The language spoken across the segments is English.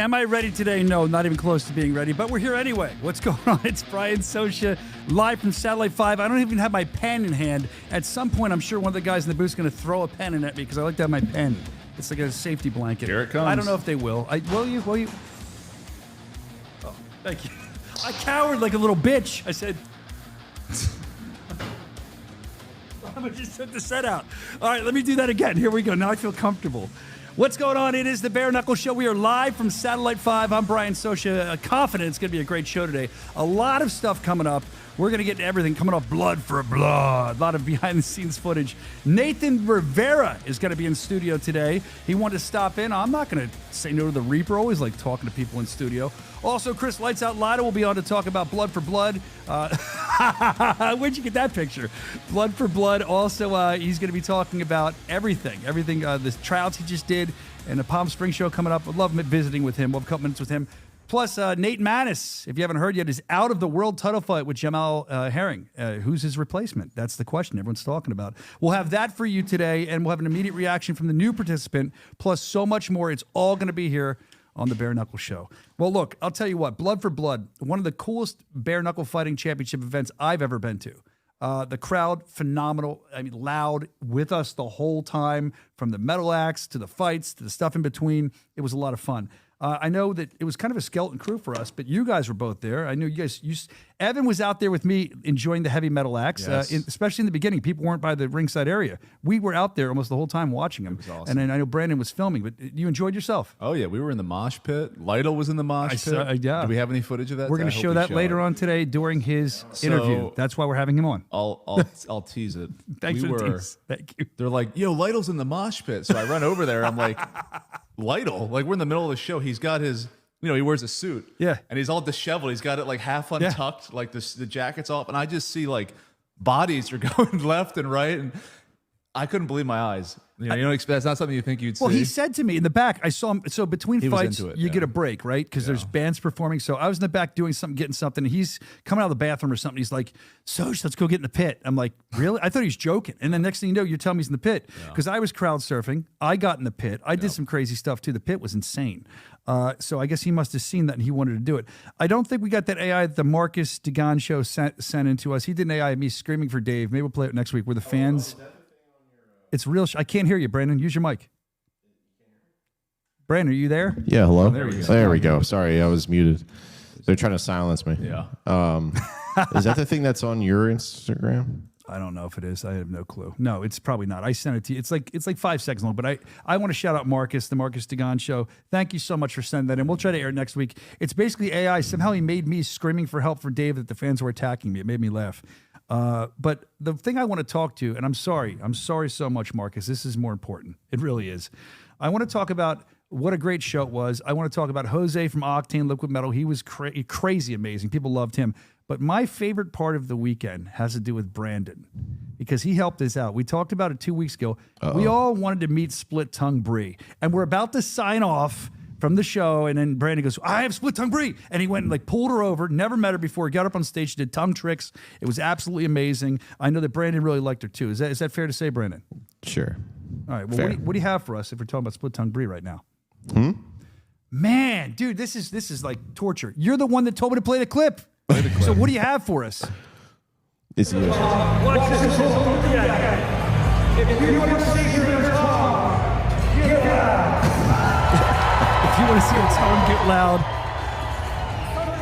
Am I ready today? No, not even close to being ready, but we're here anyway. What's going on? It's Brian Soscia, live from Satellite 5. I don't even have my pen in hand. At some point, I'm sure one of the guys in the booth is going to throw a pen in at me because I like to have my pen. It's like a safety blanket. Here it comes. I don't know if they will. Will you? Will you? Oh, thank you. I cowered like a little bitch. I said... I'm going to just set the set out. All right, let me do that again. Here we go. Now I feel comfortable. What's going on? It is the Bare Knuckle Show. We are live from Satellite 5. I'm Brian Soscia. Confident it's going to be a great show today. A lot of stuff coming up. We're going to get to everything coming off Blood for Blood. A lot of behind-the-scenes footage. Nathan Rivera is going to be in studio today. He wanted to stop in. I'm not going to say no to the Reaper. Always like talking to people in studio. Also, Chris Lights Out Lida will be on to talk about Blood for Blood. Where'd you get that picture? Blood for Blood. Also, he's going to be talking about everything. Everything, the tryouts he just did and the Palm Springs show coming up. I'd love visiting with him. We'll have a couple minutes with him. Plus, Nate Maness, if you haven't heard yet, is out of the world title fight with Jamal Herring. Who's his replacement? That's the question everyone's talking about. We'll have that for you today, and we'll have an immediate reaction from the new participant, plus so much more. It's all going to be here on the Bare Knuckle Show. Well, look, I'll tell you what. Blood for Blood, one of the coolest bare knuckle fighting championship events I've ever been to. The crowd, phenomenal. I mean, loud with us the whole time, from the metal acts to the fights to the stuff in between. It was a lot of fun. I know that it was kind of a skeleton crew for us, but you guys were both there. I knew you guys. Evan was out there with me enjoying the heavy metal acts, yes. Especially in the beginning. People weren't by the ringside area. We were out there almost the whole time watching them. It was awesome. And then I know Brandon was filming, but you enjoyed yourself. Oh, yeah. We were in the mosh pit. Lytle was in the mosh pit. Yeah. Do we have any footage of that? We're going to show that later on today during his interview. That's why we're having him on. I'll tease it. Thanks for the tease. Thank you. They're like, yo, Lytle's in the mosh pit. So I run over there. I'm like, Lytle? Like, we're in the middle of the show. He's got his... You know, he wears a suit. Yeah. And he's all disheveled. He's got it like half untucked, like the jacket's off. And I just see like bodies are going left and right. And I couldn't believe my eyes. You know, that's not something you think you'd see. Well, he said to me in the back, I saw him. So between fights, you get a break, right? Because there's bands performing. So I was in the back doing something, getting something. And he's coming out of the bathroom or something. He's like, Soch, let's go get in the pit. I'm like, really? I thought he was joking. And then next thing you know, you're telling me he's in the pit. Because I was crowd surfing. I got in the pit. I did some crazy stuff too. The pit was insane. So I guess he must have seen that and he wanted to do it. I don't think we got that AI that the Marcus Degan show sent into us. He did an AI of me screaming for Dave. Maybe we'll play it next week where the fans... It's real. I can't hear you, Brandon. Use your mic. Brandon, are you there? Yeah, hello. There we go. Sorry, I was muted. They're trying to silence me. Yeah. Is that the thing that's on your Instagram? I don't know if it is. I have no clue. No, it's probably not. I sent it to you. It's like 5 seconds long, but I want to shout out Marcus, the Marcus Degan show. Thank you so much for sending that in. We'll try to air it next week. It's basically AI. Somehow he made me screaming for help for Dave that the fans were attacking me. It made me laugh. But the thing I want to talk to, and I'm sorry so much, Marcus. This is more important. It really is. I want to talk about what a great show it was. I want to talk about Jose from Octane Liquid Metal. He was crazy amazing. People loved him. But my favorite part of the weekend has to do with Brandon because he helped us out. We talked about it 2 weeks ago. We all wanted to meet Split Tongue Bree, and we're about to sign off from the show, and then Brandon goes, I have Split Tongue Bree. And he went and like pulled her over, never met her before, got up on stage, did tongue tricks. It was absolutely amazing. I know that Brandon really liked her too. Is that fair to say, Brandon? Sure. All right. Well, what do you have for us if we're talking about Split Tongue Bree right now? Man, dude, this is like torture. You're the one that told me to play the clip. So what do you have for us? It's you. Watch this. If you want to see your tongue, get loud. If you want to see your tongue get loud.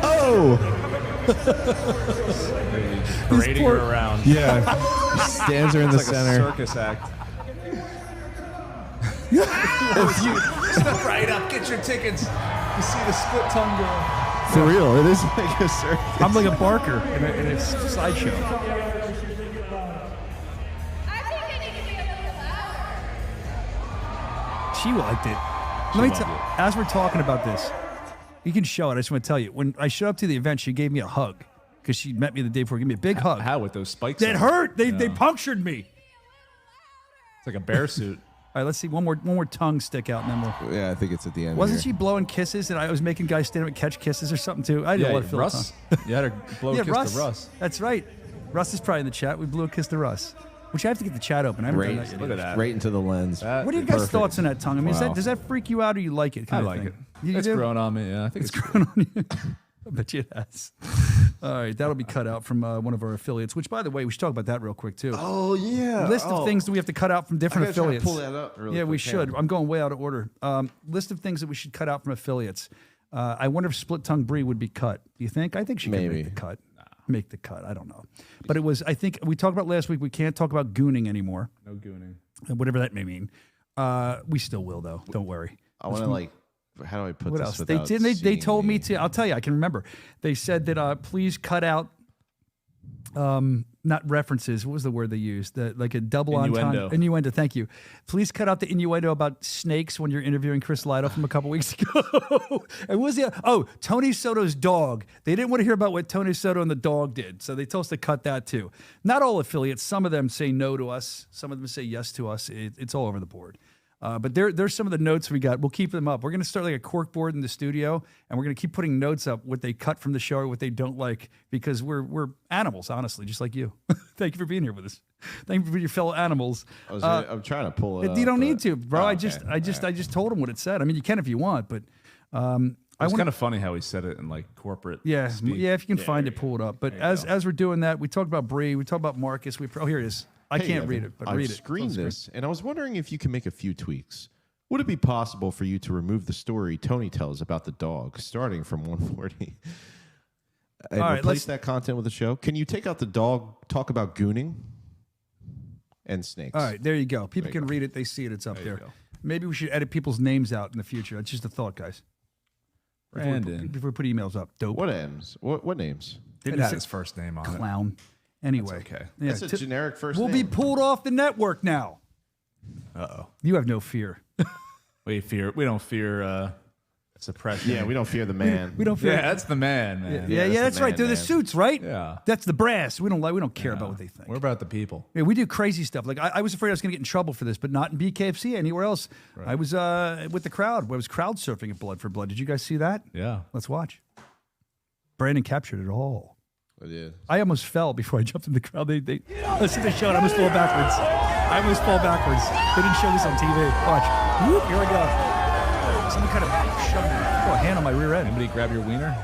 Oh! Parading her around. Yeah. Stands her in the It's like center. a circus act. If you step right up, get your tickets. You see the split tongue girl. For real, it is like a circus. I'm like a barker in a sideshow. She liked it. Let me tell you, as we're talking about this, you can show it. I just want to tell you, when I showed up to the event, she gave me a hug because she met me the day before. Give me a big hug. How with those spikes? That hurt. They punctured me. It's like a bear suit. All right, let's see one more tongue stick out, and then we'll. Yeah, I think it's at the end. Wasn't she blowing kisses, and I was making guys stand up and catch kisses or something too? I didn't want to feel Russ. You had her blow a kiss to Russ. That's right. Russ is probably in the chat. We blew a kiss to Russ. Which I have to get the chat open. I haven't done that yet. Look at that. Right into the lens. What are your guys' thoughts on that tongue? I mean, does that freak you out or you like it? I like it. It's do? grown on me. Yeah, I think It's grown on you. I bet you it has. All right, that'll be cut out from one of our affiliates, which, by the way, we should talk about that real quick, too. Oh, yeah. List of things that we have to cut out from different affiliates. Pull that up really yeah, we quick. should. I'm going way out of order. List of things that we should cut out from affiliates. I wonder if Split Tongue Brie would be cut. Do you think? I think she could Maybe. make the cut. Make the cut. I don't know. But it was, I think, we talked about last week, we can't talk about gooning anymore. no gooning. Whatever that may mean. We still will, though. Don't worry. I want to, like, how do I put What this else? without They seeing told me to. I'll tell you. I can remember. They said that please cut out, not references. What was the word they used? Like a double Innuendo. Innuendo. Thank you. Please cut out the innuendo about snakes when you're interviewing Chris Lido from a couple weeks ago. And what was the Tony Soto's dog? They didn't want to hear about what Tony Soto and the dog did, so they told us to cut that too. Not all affiliates. Some of them say no to us. Some of them say yes to us. It's all over the board. But there's some of the notes we got. We'll keep them up. We're going to start like a cork board in the studio, and we're going to keep putting notes up, what they cut from the show or what they don't like, because we're animals, honestly, just like you. Thank you for being here with us. Thank you for your fellow animals. I'm trying to pull it up. You don't need but- to, bro. Oh, I okay. just told him what it said. I mean, you can if you want, but It's kind of funny how he said it in like corporate. yeah, speak. yeah. If you can find it, pull it up. But as we're doing that, we talked about Bree, we talked about Marcus. Here it is. I Hey, can't Evan, read it, but I've read it. screened Full screen. this, and I was wondering if you can make a few tweaks. Would it be possible for you to remove the story Tony tells about the dog, starting from 140, and All right, replace that content with the show? Can you take out the dog talk about gooning and snakes? All right, there you go. People There you can go. read it. They see it. It's up There you there. go. Maybe we should edit people's names out in the future. That's just a thought, guys. Brandon. Before we put emails up. Dope. What names? What names? It Didn't had say his first name on it. clown. Anyway. okay. Yeah, That's a generic first we'll name. be pulled off the network now. Uh-oh. You have no fear. We don't fear suppression. Yeah, we don't fear the man. We don't fear. Yeah, that's the man, man. Yeah, that's that's the right. man, They're the man. suits, right? Yeah. That's the brass. We don't care about what they think. We're about the people. Yeah, we do crazy stuff. Like I was afraid I was going to get in trouble for this, but not in BKFC, anywhere else. I was with the crowd. I was crowd surfing at Blood for Blood. Did you guys see that? Yeah. Let's watch. Brandon captured it all. I did. I almost fell before I jumped in the crowd. They listen to the show. I almost fall backwards. They didn't show this on TV. Watch. Whoop, here I go. Someone kind of shoved a hand on my rear end. Anybody grab your wiener?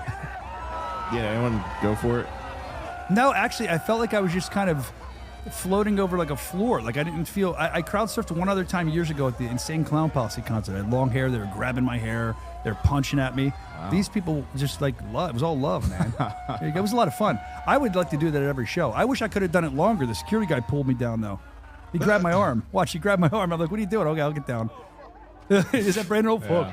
Yeah, anyone go for it? No, actually, I felt like I was just kind of floating over like a floor. Like I didn't feel. I crowd surfed one other time years ago at the Insane Clown Posse concert. I had long hair. They were grabbing my hair. They're punching at me. Wow. These people just like love. It was all love, man. It was a lot of fun. I would like to do that at every show. I wish I could have done it longer. The security guy pulled me down though. He grabbed my arm. Watch, he grabbed my arm. I'm like, what are you doing? Okay, I'll get down. Is that Brandon Old Folk?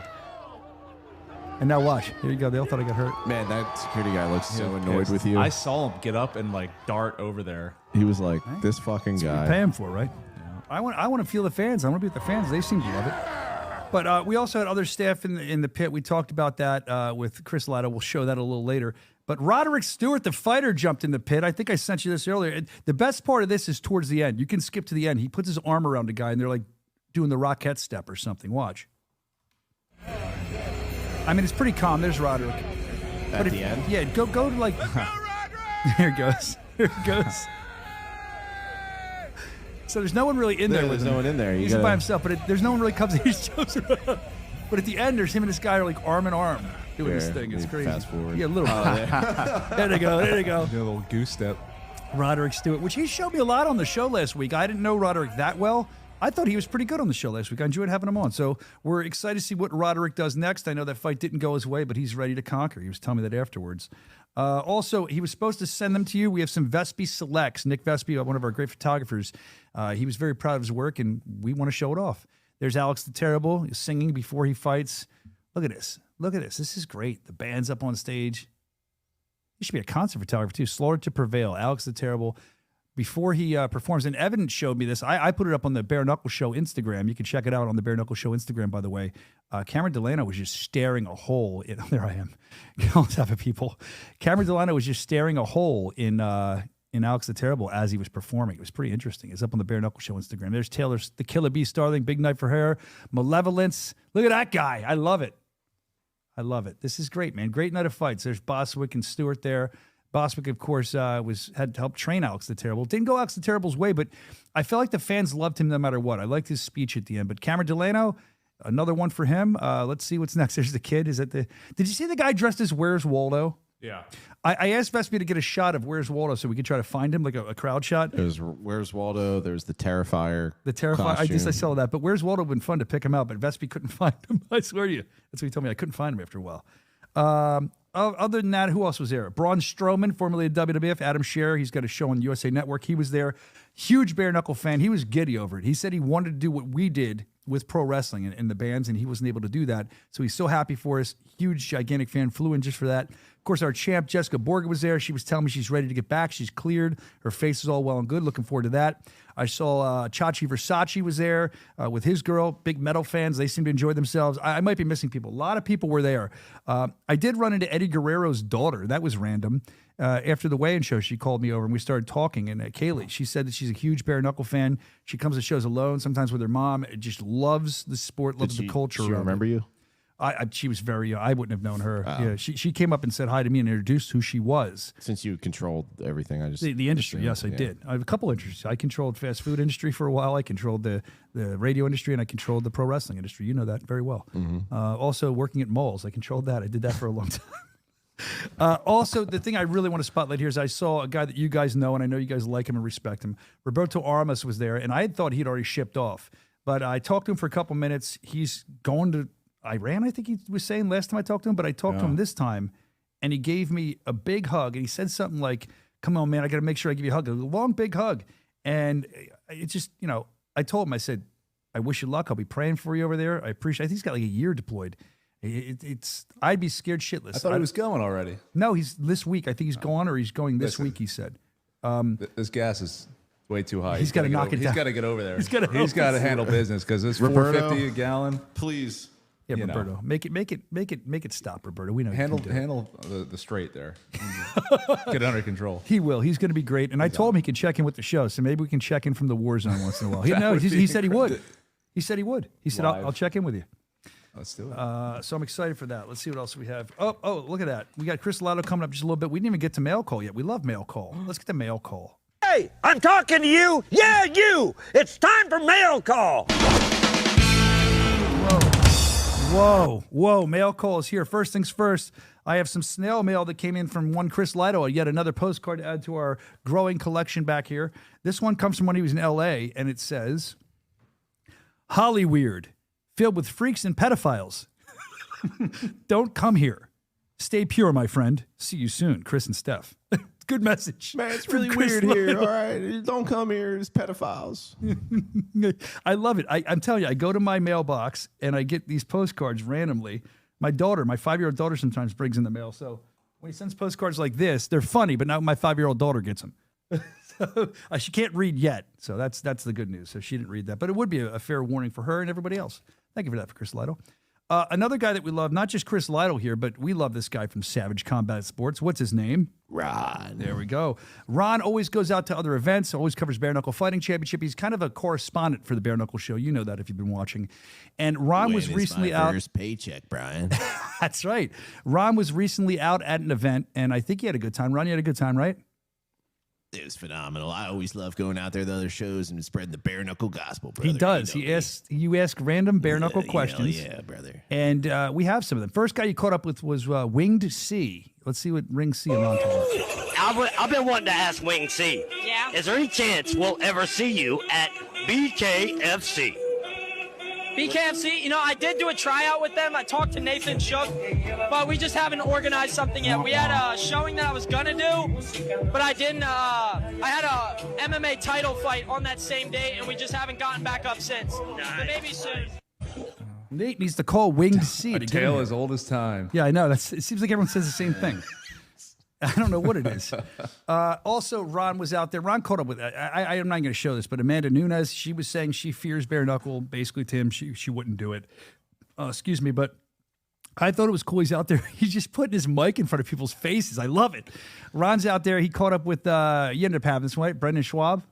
And now watch. Here you go. They all thought I got hurt. Man, that security guy looks so annoyed with you. I saw him get up and like dart over there. He was like, this fucking You're guy. paying for, right? I want to feel the fans. I want to be with the fans. They seem to love it. But we also had other staff in the pit. We talked about that with Chris Lido. We'll show that a little later. But Roderick Stewart, the fighter, jumped in the pit. I think I sent you this earlier. And the best part of this is towards the end. You can skip to the end. He puts his arm around the guy, and they're like doing the Rockette step or something. Watch. I mean, it's pretty calm. There's Roderick. At the end? Yeah, go to like. Here it goes. Here it goes. So there's no one really in there with There's him. no one in there. You He's gotta- by himself, but there's no one really comes. He just jumps around. But at the end, there's him and this guy are like arm in arm doing this Here, thing. It's let me crazy. fast forward. Yeah, a little. There they go. There they go. Do a little goose step. Roderick Stewart, which he showed me a lot on the show last week. I didn't know Roderick that well. I thought he was pretty good on the show last week. I enjoyed having him on. So we're excited to see what Roderick does next. I know that fight didn't go his way, but he's ready to conquer. He was telling me that afterwards. Also, he was supposed to send them to you. We have some Vespi selects. Nick Vespi, one of our great photographers, he was very proud of his work, and we want to show it off. There's Alex the Terrible singing before he fights. Look at this. Look at this. This is great. The band's up on stage. He should be a concert photographer, too. Slaughter to Prevail. Alex the Terrible. Before he performs, and Evan showed me this. I put it up on the Bare Knuckle Show Instagram. You can check it out on the Bare Knuckle Show Instagram, by the way. Cameron Delano was just staring a hole in. There I am. All type of people. Cameron Delano was just staring a hole in Alex the Terrible as he was performing. It was pretty interesting. It's up on the Bare Knuckle Show Instagram. There's Taylor's The Killer Bee Starling, Big Night for Her, Malevolence. Look at that guy. I love it. I love it. This is great, man. Great night of fights. There's Boswick and Stewart there. Boswick, of course, had to help train Alex the Terrible. Didn't go Alex the Terrible's way, but I felt like the fans loved him no matter what. I liked his speech at the end. But Cameron Delano, Another one for him. Let's see what's next. There's the kid. Did you see the guy dressed as Where's Waldo? Yeah. I asked Vespi to get a shot of Where's Waldo so we could try to find him, like a crowd shot. There's Where's Waldo. There's the Terrifier. The Terrifier. Costume. I saw that. But Where's Waldo would been fun to pick him out, but Vespi couldn't find him. I swear to you. That's what he told me. I couldn't find him after a while. Other than that, who else was there? Braun Strowman, formerly of WWF. Adam Scherr, he's got a show on USA Network. He was there. Huge bare knuckle fan. He was giddy over it. He said he wanted to do what we did with pro wrestling in the bands, and he wasn't able to do that. So he's so happy for us. Huge, gigantic fan. Flew in just for that. Of course, our champ, Jessica Borga, was there. She was telling me she's ready to get back. She's cleared. Her face is all well and good. Looking forward to that. I saw Chachi Versace was there with his girl. Big metal fans. They seem to enjoy themselves. I might be missing people. A lot of people were there. I did run into Eddie Guerrero's daughter. That was random. After the weigh-in show, she called me over and we started talking. And Kaylee, she said that she's a huge bare knuckle fan. She comes to shows alone, sometimes with her mom. Just loves the sport, loves the culture. Did she remember you? She was very young. I wouldn't have known her. Yeah, she came up and said hi to me and introduced who she was. Since you controlled everything, I just the industry. Yes, I did. I have a couple industries. I controlled fast food industry for a while. I controlled the radio industry, and I controlled the pro wrestling industry. You know that very well. Also, working at malls, I controlled that. I did that for a long time. Also, the thing I really want to spotlight here is I saw a guy that you guys know, and I know you guys like him and respect him. Roberto Armas was there, and I had thought he'd already shipped off. But I talked to him for a couple minutes. He's going to Iran, I think he was saying last time I talked to him, but I talked to him this time, and he gave me a big hug, and he said something like, "Come on, man, I got to make sure I give you a hug," a long, big hug. And it just, I told him, I said, "I wish you luck. I'll be praying for you over there. I appreciate." I think he's got like a year deployed. I'd be scared shitless. I thought he was going already. No, he's this week. I think he's gone, or he's going this week. He said, This gas is way too high. He's got to knock it down. He's got to get over there. He's got to handle business because it's Roberto, $4.50 a gallon. Please. Yeah, Roberto, make it stop, Roberto. We know handle the straight there. Get it under control. He will. He's going to be great. And I told him he could check in with the show, so maybe we can check in from the war zone once in a while. He said he would. He said he would. He said I'll check in with you. Let's do it. So I'm excited for that. Let's see what else we have. Oh, look at that. We got Chris Lotto coming up just a little bit. We didn't even get to mail call yet. We love mail call. Let's get to mail call. Hey, I'm talking to you. Yeah, you. It's time for mail call. Whoa, mail call is here. First things first, I have some snail mail that came in from one Chris Lido, yet another postcard to add to our growing collection back here. This one comes from when he was in L.A., and it says, Hollyweird, filled with freaks and pedophiles. Don't come here. Stay pure, my friend. See you soon, Chris and Steph. Good message. Man, it's really weird here. All right, don't come here. It's pedophiles. I love it. I'm telling you, I go to my mailbox and I get these postcards randomly. My 5-year-old daughter sometimes brings in the mail. So when he sends postcards like this, they're funny, but now my 5-year-old daughter gets them. So, she can't read yet. So that's the good news. So she didn't read that. But it would be a fair warning for her and everybody else. Thank you for that, for Chris Lido. Another guy that we love, not just Chris Lido here, but we love this guy from Savage Combat Sports. What's his name? Ron. There we go. Ron always goes out to other events, always covers Bare Knuckle Fighting Championship. He's kind of a correspondent for the Bare Knuckle Show. You know that if you've been watching. And Ron was recently out. First paycheck, Brian. That's right. Ron was recently out at an event, and I think he had a good time. Ron, you had a good time, right? It was phenomenal. I always love going out there to other shows and spreading the bare knuckle gospel, brother. He does. You ask random bare knuckle Hell questions. yeah, brother. And we have some of them. First guy you caught up with was Winged C. Let's see what Ring C and Ron told us. I've been wanting to ask Wing C. Yeah? Is there any chance we'll ever see you at BKFC? BKFC, I did do a tryout with them. I talked to Nathan Shook, but we just haven't organized something yet. We had a showing that I was going to do, but I didn't. I had a MMA title fight on that same day, and we just haven't gotten back up since. But maybe soon. Nate needs to call Winged C. A tale as old as time. Yeah, I know. It seems like everyone says the same thing. I don't know what it is. Also, Ron was out there. Ron caught up with, I'm not going to show this, but Amanda Nunes, she was saying she fears bare knuckle. Basically, to him, she wouldn't do it. Excuse me, but I thought it was cool. He's out there. He's just putting his mic in front of people's faces. I love it. Ron's out there. He caught up with, you ended up having this, right? Brendan Schwab?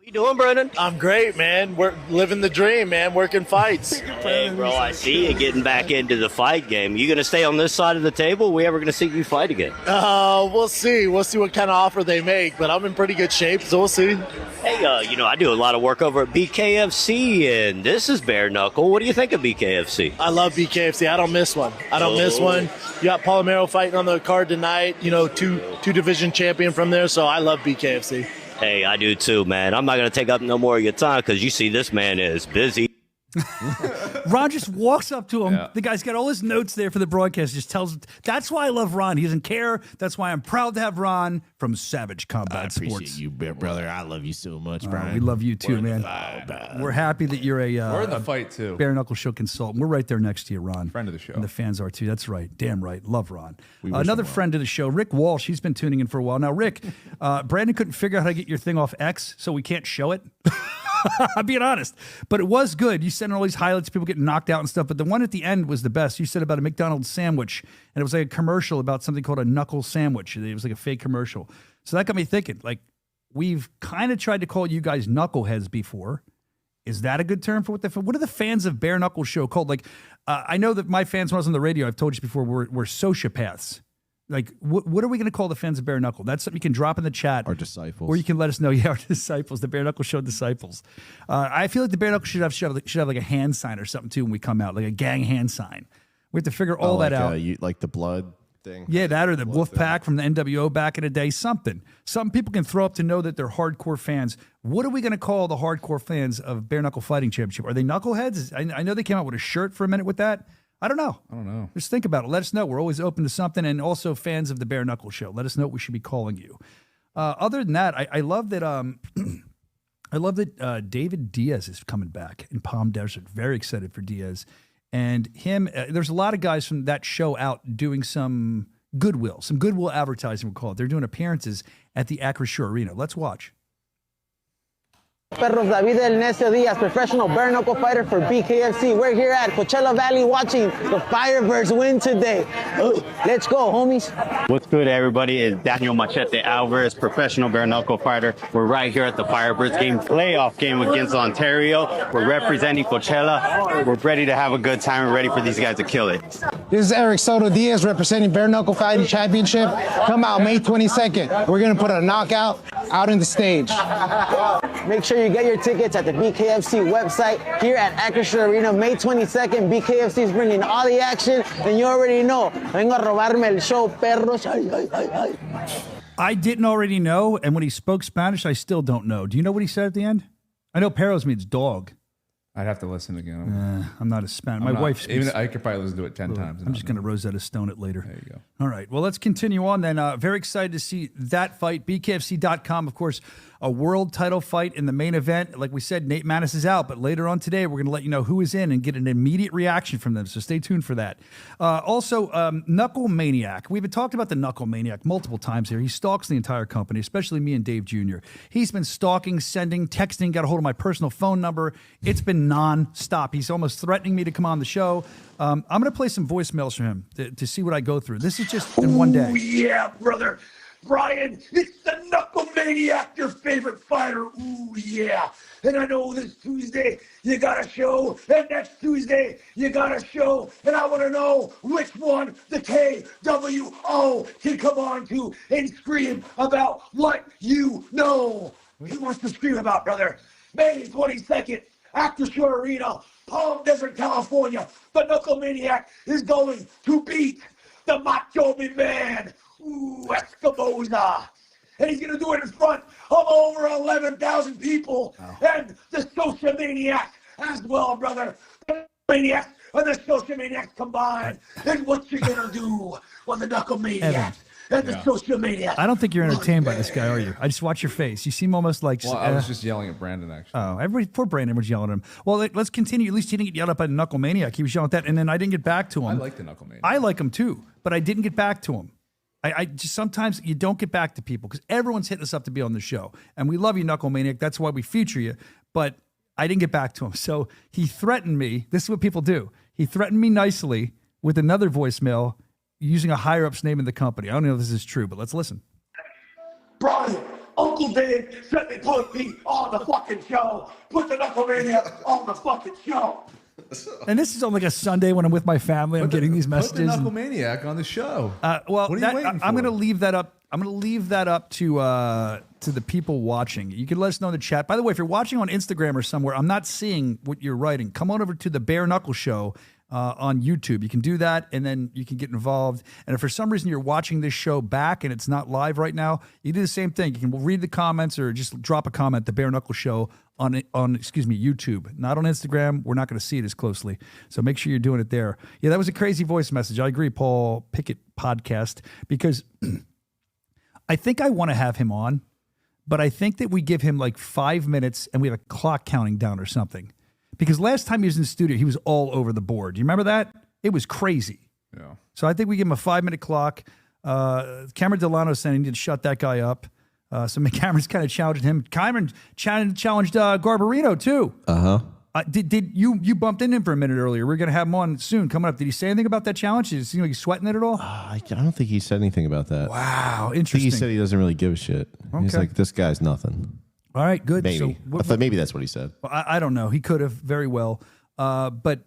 What you doing, Brennan? I'm great, man. We're living the dream, man. Working fights. Hey, bro, I see you getting back into the fight game. You going to stay on this side of the table? We ever going to see you fight again? We'll see. We'll see what kind of offer they make, but I'm in pretty good shape, so we'll see. Hey, I do a lot of work over at BKFC, and this is Bare Knuckle. What do you think of BKFC? I love BKFC. I don't miss one. You got Palomero fighting on the card tonight. Two division champion from there, so I love BKFC. Hey, I do too, man. I'm not going to take up no more of your time because you see this man is busy. Ron just walks up to him. Yeah. The guy's got all his notes there for the broadcast. Just tells him. That's why I love Ron. He doesn't care. That's why I'm proud to have Ron from Savage Combat appreciate Sports. you, brother. I love you so much, Brian. We love you too, man. We're happy that you're We're in the fight too. Bare Knuckle Show consultant. We're right there next to you, Ron. Friend of the show. And the fans are too. That's right. Damn right. Love Ron. Another friend of the show, Rick Walsh. He's been tuning in for a while. Now, Rick, Brandon couldn't figure out how to get your thing off X, so we can't show it. I'm being honest. But it was good. You sent all these highlights, people getting knocked out and stuff. But the one at the end was the best. You said about a McDonald's sandwich, and it was like a commercial about something called a knuckle sandwich. It was like a fake commercial. So that got me thinking, like, we've kind of tried to call you guys knuckleheads before. Is that a good term for what are the fans of Bare Knuckle Show called? Like, I know that my fans, when I was on the radio, I've told you before, we're sociopaths. Like, what are we going to call the fans of Bare Knuckle? That's something you can drop in the chat. Our disciples. Or you can let us know. Yeah, our disciples, the Bare Knuckle Show disciples. I feel like the Bare Knuckle should have like a hand sign or something, too, when we come out, like a gang hand sign. We have to figure all that out. Like the blood thing? Yeah, that or the Wolf Pack from the NWO back in the day. Something people can throw up to know that they're hardcore fans. What are we going to call the hardcore fans of Bare Knuckle Fighting Championship? Are they knuckleheads? I know they came out with a shirt for a minute with that. I don't know. Just think about it. Let us know. We're always open to something. And also fans of the Bare Knuckle Show. Let us know what we should be calling you. Other than that, I love that David Diaz is coming back in Palm Desert. Very excited for Diaz. And him, there's a lot of guys from that show out doing some goodwill advertising, we'll call it. They're doing appearances at the Acrisure Arena. Let's watch. Perros David El Necio Diaz, professional bare knuckle fighter for BKFC. We're here at Coachella Valley watching the Firebirds win today. Let's go, homies. What's good, everybody? It's Daniel Machete Alvarez, professional bare knuckle fighter. We're right here at the Firebirds game, playoff game against Ontario. We're representing Coachella. We're ready to have a good time. We're ready for these guys to kill it. This is Eric Soto Diaz representing Bare Knuckle Fighting Championship. Come out May 22nd. We're going to put a knockout out in the stage. Make sure you get your tickets at the BKFC website here at Acrisure Arena May 22nd. BKFC is bringing all the action, and you already know. Vengo a robarme el show, perros. I didn't already know, and when he spoke Spanish, I still don't know. Do you know what he said at the end? I know perros means dog. I'd have to listen again. I'm not a Spanish. My wife speaks. Even I could probably listen to it 10 times. I'm just going to Rosetta Stone it later. There you go. All right. Well, let's continue on then. Very excited to see that fight. BKFC.com, of course, a world title fight in the main event. Like we said, Nate Maness is out, but later on today, we're going to let you know who is in and get an immediate reaction from them. So stay tuned for that. Also, Knuckle Maniac. We've been talking about the Knuckle Maniac multiple times here. He stalks the entire company, especially me and Dave Jr. He's been stalking, sending, texting, got a hold of my personal phone number. It's been non-stop. He's almost threatening me to come on the show. I'm going to play some voicemails from him to see what I go through. This is just in one day. Oh, yeah, brother. Brian, it's the Knuckle Maniac, your favorite fighter. Ooh, yeah. And I know this Tuesday you got a show, and next Tuesday you got a show, and I want to know which one the KWO can come on to and scream about what you know. He wants to scream about, brother. May 22nd, Acrisure Arena, Palm Desert, California. The Knuckle Maniac is going to beat the Macho Man. Ooh, Escobosa. And he's going to do it in front of over 11,000 people. And the Social Maniac as well, brother. The Maniacs and the Social Maniacs combined. And what you going to do when the Knuckle Maniac and the Social Maniac? I don't think you're entertained by this guy, are you? I just watch your face. You seem almost like... Well, I was just yelling at Brandon, actually. Oh, poor Brandon was yelling at him. Well, let's continue. At least he didn't get yelled at by the Knuckle Maniac. He was yelling at that, and then I didn't get back to him. I like the Knuckle Maniac. I like him too, but I didn't get back to him. I just sometimes you don't get back to people because everyone's hitting us up to be on the show. And we love you, Knuckle Maniac. That's why we feature you. But I didn't get back to him. So he threatened me. This is what people do. He threatened me nicely with another voicemail using a higher-up's name in the company. I don't know if this is true, but let's listen. Brian, Uncle Uncle Dave said they put me on the fucking show. Put the Knucklemaniac on the fucking show. And this is on like a Sunday when I'm with my family. I'm getting these messages. Put the Knucklemaniac on the show. Well, what are you waiting for? I'm going to leave that up. I'm going to leave that up to the people watching. You can let us know in the chat. By the way, if you're watching on Instagram or somewhere, I'm not seeing what you're writing. Come on over to the Bare Knuckle Show on YouTube. You can do that, and then you can get involved. And if for some reason you're watching this show back and it's not live right now, you do the same thing. You can read the comments or just drop a comment. The Bare Knuckle Show on YouTube, not on Instagram. We're not going to see it as closely, so make sure you're doing it there. Yeah, that was a crazy voice message. I agree, Paul Pickett podcast, because I think I want to have him on, but I think that we give him like 5 minutes and we have a clock counting down or something. Because last time he was in the studio, he was all over the board. Do you remember that? It was crazy. Yeah. So I think we give him a 5-minute clock. Cameron Delano saying he need to shut that guy up. So Cameron's kind of challenging him. Cameron challenged Garbarino too. Did you bumped into him for a minute earlier? We're gonna have him on soon coming up. Did he say anything about that challenge? Did it seem like he's sweating it at all? I don't think he said anything about that. Wow, I think interesting. he said he doesn't really give a shit. He's Okay. like, this guy's nothing. All right, good. Maybe. So I thought maybe that's what he said. I don't know. He could have very well. But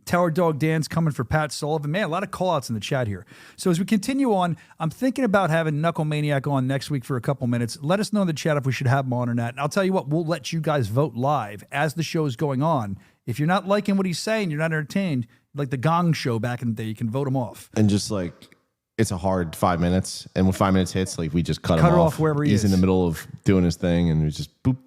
Tower Dog Dan's coming for Pat Sullivan. Man, a lot of call-outs in the chat here. So as we continue on, I'm thinking about having Knucklemaniac on next week for a couple minutes. Let us know in the chat if we should have him on or not. And I'll tell you what, we'll let you guys vote live as the show is going on. If you're not liking what he's saying, you're not entertained, like the Gong Show back in the day, you can vote him off. And just like, it's a hard 5 minutes. And when 5 minutes hits, like we just cut Cut him it off. off wherever he He's is. in the middle of doing his thing and we just boop.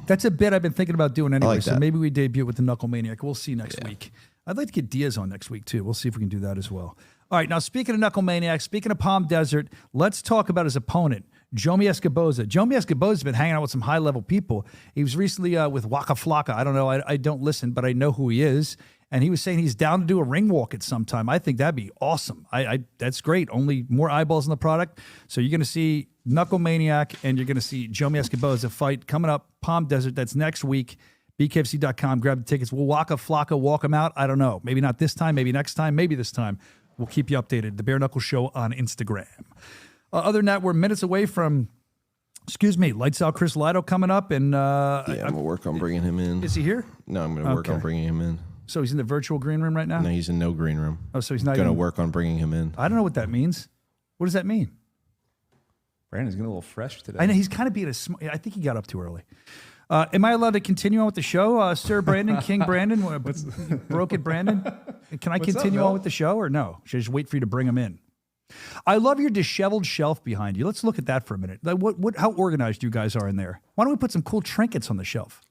That's a bit I've been thinking about doing anyway, like so that. maybe we debut with the Knucklemaniac. We'll see next week. I'd like to get Diaz on next week, too. We'll see if we can do that as well. All right, now speaking of Knucklemaniac, speaking of Palm Desert, let's talk about his opponent, Jomi Escoboza. Jomi Escoboza's been hanging out with some high-level people. He was recently with Waka Flocka. I don't know. I don't listen, but I know who he is. And he was saying he's down to do a ring walk at some time. I think that'd be awesome. That's great. Only more eyeballs on the product. So you're going to see Knucklemaniac and you're going to see Jomi Escoboza fight coming up, Palm Desert. That's next week. BKFC.com. Grab the tickets. Will Waka Flocka walk him out? I don't know. Maybe not this time. Maybe next time. Maybe this time. We'll keep you updated. The Bare Knuckle Show on Instagram. Other than that, we're minutes away from, Lights Out Chris Lido coming up. And I'm going to work on bringing him in. Is he here? No, I'm going to work on bringing him in. So he's in the virtual green room right now? No, he's in no green room. Oh, so he's not going to even- work on bringing him in. I don't know what that means. What does that mean? Brandon's getting a little fresh today. I know he's kind of being I think he got up too early. Am I allowed to continue on with the show, Sir Brandon, King Brandon, Broke It Brandon? Can I continue on with the show or no? Should I just wait for you to bring him in? I love your disheveled shelf behind you. Let's look at that for a minute. Like, how organized you guys are in there. Why don't we put some cool trinkets on the shelf?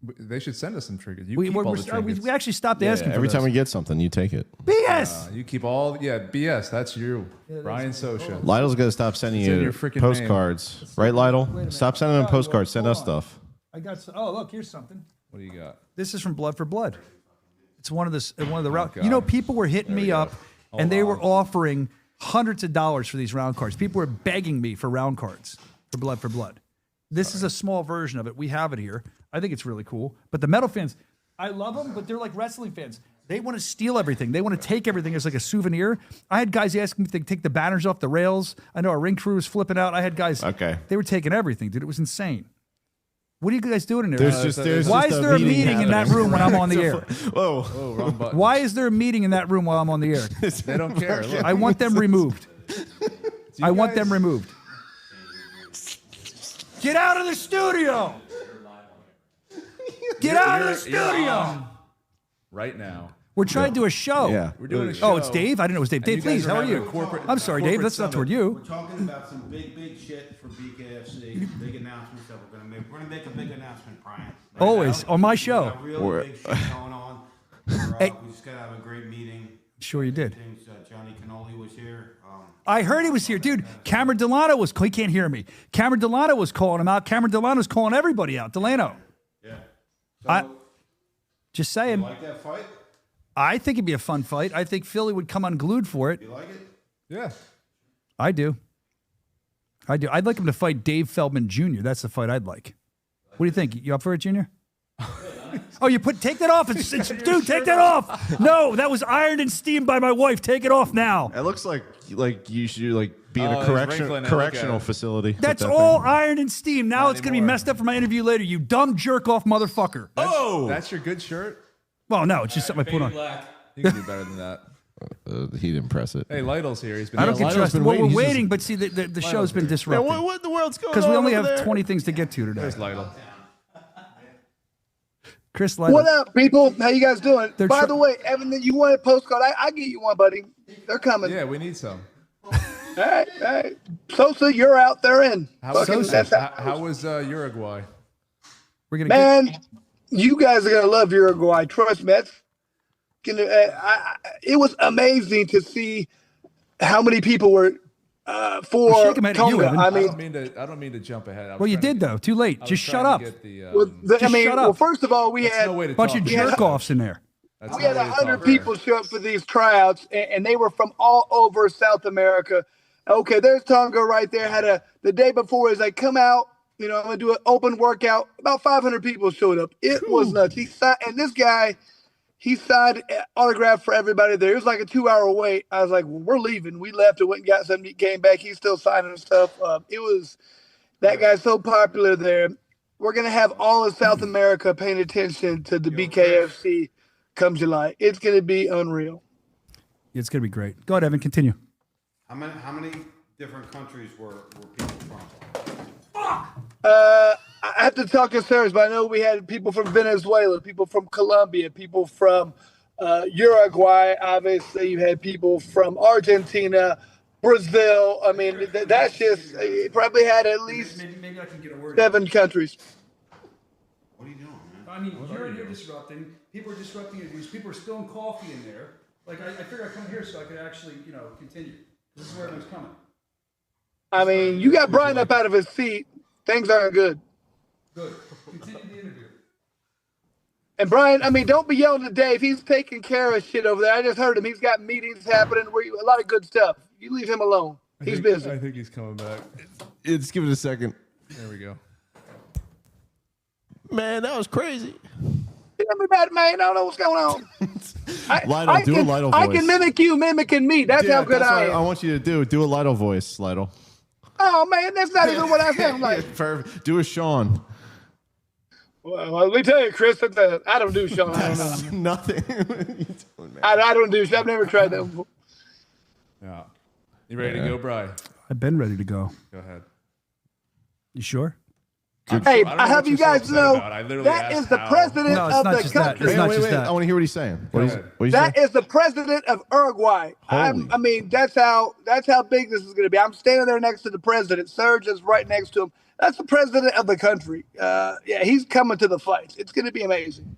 They should send us some trinkets. You We keep all the trinkets. we actually stopped asking for Every those. time we get something, you take it. BS! You keep all, BS. That's you, Brian Soscia. Lytle's going to stop sending It's in you your freaking postcards. Right, Lytle? Stop sending him postcards. Send us stuff. I got. Oh, look, here's something. What do you got? This is from Blood for Blood. It's one of the round. God. You know, people were hitting me up, and they were offering hundreds of dollars for these round cards. People were begging me for round cards for Blood for Blood. This is a small version of it. We have it here. I think it's really cool. But the metal fans, I love them, but they're like wrestling fans. They want to steal everything. They want to take everything as like a souvenir. I had guys asking me if they could take the banners off the rails. I know our ring crew was flipping out. I had guys. Okay. They were taking everything, dude. It was insane. What are you guys doing in there? There's Why just is there a meeting in that room when I'm on the air? Whoa. Oh, wrong button. Why is there a meeting in that room while I'm on the air? They don't care. Look. I want them removed. I want them removed. Get out of the studio! Get out of the studio! Right now. We're trying to do a show. Yeah. We're doing a show. Oh, it's Dave? I didn't know it was Dave. Dave, you guys please, are how are having you? a corporate- I'm sorry, Dave. That's not toward you. We're talking about some big shit for BKFC. Big announcements that we're going to make. We're going to make a big announcement, Brian. Right Always, now. on my We show. got really big shit going on. Hey. We just got to have a great meeting. Sure you did. Things, Johnny Cannoli was here. I heard he was here. Dude, Cameron Delano was, he can't hear me. Cameron Delano was calling him out. Cameron Delano's calling everybody out. Delano. Yeah. Just saying. You like that fight? I think it'd be a fun fight. I think Philly would come unglued for it. You like it? Yeah. I do. I'd like him to fight Dave Feldman Jr. That's the fight I'd like. What do you think? You up for it, Junior? Oh, take that off. Dude, take that off. No, that was ironed and steamed by my wife. Take it off now. It looks like you should be in a correctional facility. That's all iron and steam. Now it's going to be messed up for my interview later, you dumb jerk-off motherfucker. That's your good shirt? Well, no, it's just something I put on. You can do better than that. He didn't press it. Hey, Lytle's here. He's been. I don't get dressed. Well, we're waiting, just... but see, the show's been disrupted. Yeah, what in the world's going on? Because we only have there? 20 things to get to today. There's Lytle. Chris Lytle. What up, people? How you guys doing? By the way, Evan, you want a postcard? I get you one, buddy. They're coming. Yeah, we need some. All right. Sosa, you're out there in. How was Uruguay? We're gonna Man, you guys are gonna love Uruguay. Trust me. It was amazing to see how many people were for Tonga. I don't mean to jump ahead. Well, you did though. Too late. Just shut up. Shut up. First of all, we had a bunch of jerk-offs in there. We had 100 people show up for these tryouts, and they were from all over South America. Okay, there's Tonga right there. The day before, he's like, come out. I'm gonna do an open workout. About 500 people showed up. It was nuts. And this guy. He signed autograph for everybody there. It was like a 2-hour wait. I was like, well, we're leaving. We left and went and got something. He came back. He's still signing stuff. That guy's so popular there. We're going to have all of South America paying attention to the BKFC come July. It's going to be unreal. It's going to be great. Go ahead, Evan. Continue. How many different countries were people from? I have to talk to Sarah, but I know we had people from Venezuela, people from Colombia, people from Uruguay. Obviously, you had people from Argentina, Brazil. I mean, that's just it probably had at least maybe I can get a word 7 countries. What are you doing, man? I mean, you're disrupting. People are disrupting interviews. People are spilling coffee in there. Like I figured I'd come here so I could actually, continue. This is where everyone's coming. I mean, you got Brian up out of his seat. Things aren't good. Good. Continue the interview. And Brian, I mean, don't be yelling at Dave. He's taking care of shit over there. I just heard him. He's got meetings happening, a lot of good stuff. You leave him alone. He's busy. I think he's coming back. Just give it a second. There we go. Man, that was crazy. Tell me about it, man. I don't know what's going on. Lytle, do a Lytle voice. I can mimic you mimicking me. That's how good I am. I want you to do a Lytle voice, Lytle. Oh, man, that's not even what I sound like. Perfect. Do a Sean. Well, let me tell you, Chris, I don't do Sean. I don't know. Nothing. I don't do Sean. I've never tried that before. Yeah. You ready to go, Brian? I've been ready to go. Go ahead. You sure? Hey, I have you guys know that is the president of the country. Wait. I want to hear what he's saying. That is the president of Uruguay. I mean, that's how big this is going to be. I'm standing there next to the president. Serge is right next to him. That's the president of the country. Yeah, he's coming to the fight. It's going to be amazing.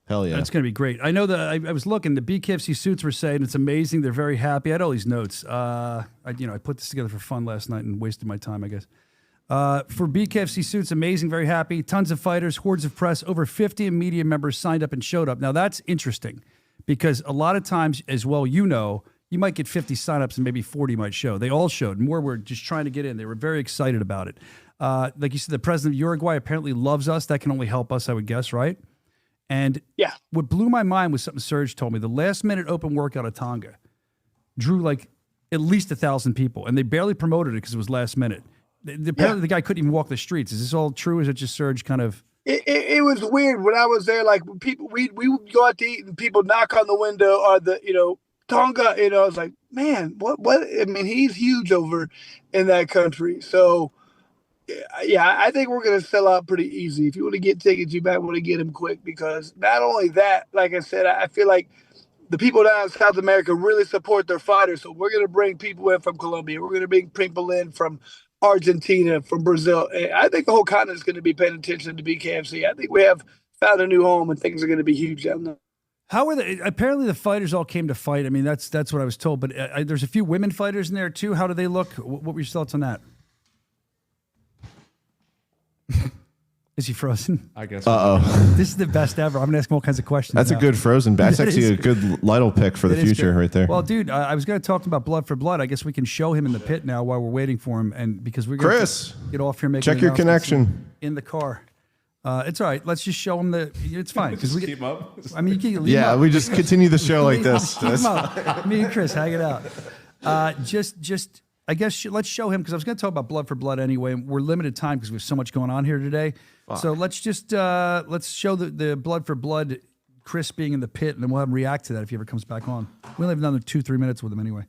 Hell yeah. It's going to be great. I know that I was looking, the BKFC suits were saying it's amazing. They're very happy. I had all these notes. I put this together for fun last night and wasted my time, I guess. For BKFC suits, amazing, very happy. Tons of fighters, hordes of press, over 50 media members signed up and showed up. Now, that's interesting because a lot of times, as well, you might get 50 signups and maybe 40 might show. They all showed. More were just trying to get in. They were very excited about it. Like you said, the president of Uruguay apparently loves us. That can only help us, I would guess, right? And yeah, what blew my mind was something Serge told me. The last-minute open workout of Tonga drew like at least 1,000 people, and they barely promoted it because it was last minute. Apparently, the guy couldn't even walk the streets. Is this all true? Is it just Serge kind of? It was weird when I was there. Like people, we would go out to eat and people knock on the window or Tonga. I was like, man, what? I mean, he's huge over in that country. So, yeah, I think we're gonna sell out pretty easy. If you want to get tickets, you might want to get them quick because not only that, like I said, I feel like the people down in South America really support their fighters. So we're gonna bring people in from Colombia. We're gonna bring people in from Argentina, from Brazil. I think the whole continent is going to be paying attention to BKFC. I think we have found a new home and things are going to be huge down there. How are they? Apparently the fighters all came to fight. I mean, that's what I was told, but there's a few women fighters in there too. How do they look? What were your thoughts on that? Is he frozen? I guess. This is the best ever. I'm going to ask him all kinds of questions. That's now. a good frozen back. That's actually a good Lytle pick for the future right there. Well, dude, I was going to talk to him about Blood for Blood. I guess we can show him in the pit now while we're waiting for him. And because we're going to get off here, making check your connection in the car. It's all right. Let's just show him it's fine. Just keep him up. I mean, you can we just continue the show like this. Me and Chris, hang it out. Just I guess let's show him because I was going to talk about Blood for Blood anyway. And we're limited time because we have so much going on here today. Fuck. So let's just let's show the Blood for Blood Chris being in the pit, and then we'll have him react to that if he ever comes back on. We only have another 2-3 minutes with him anyway.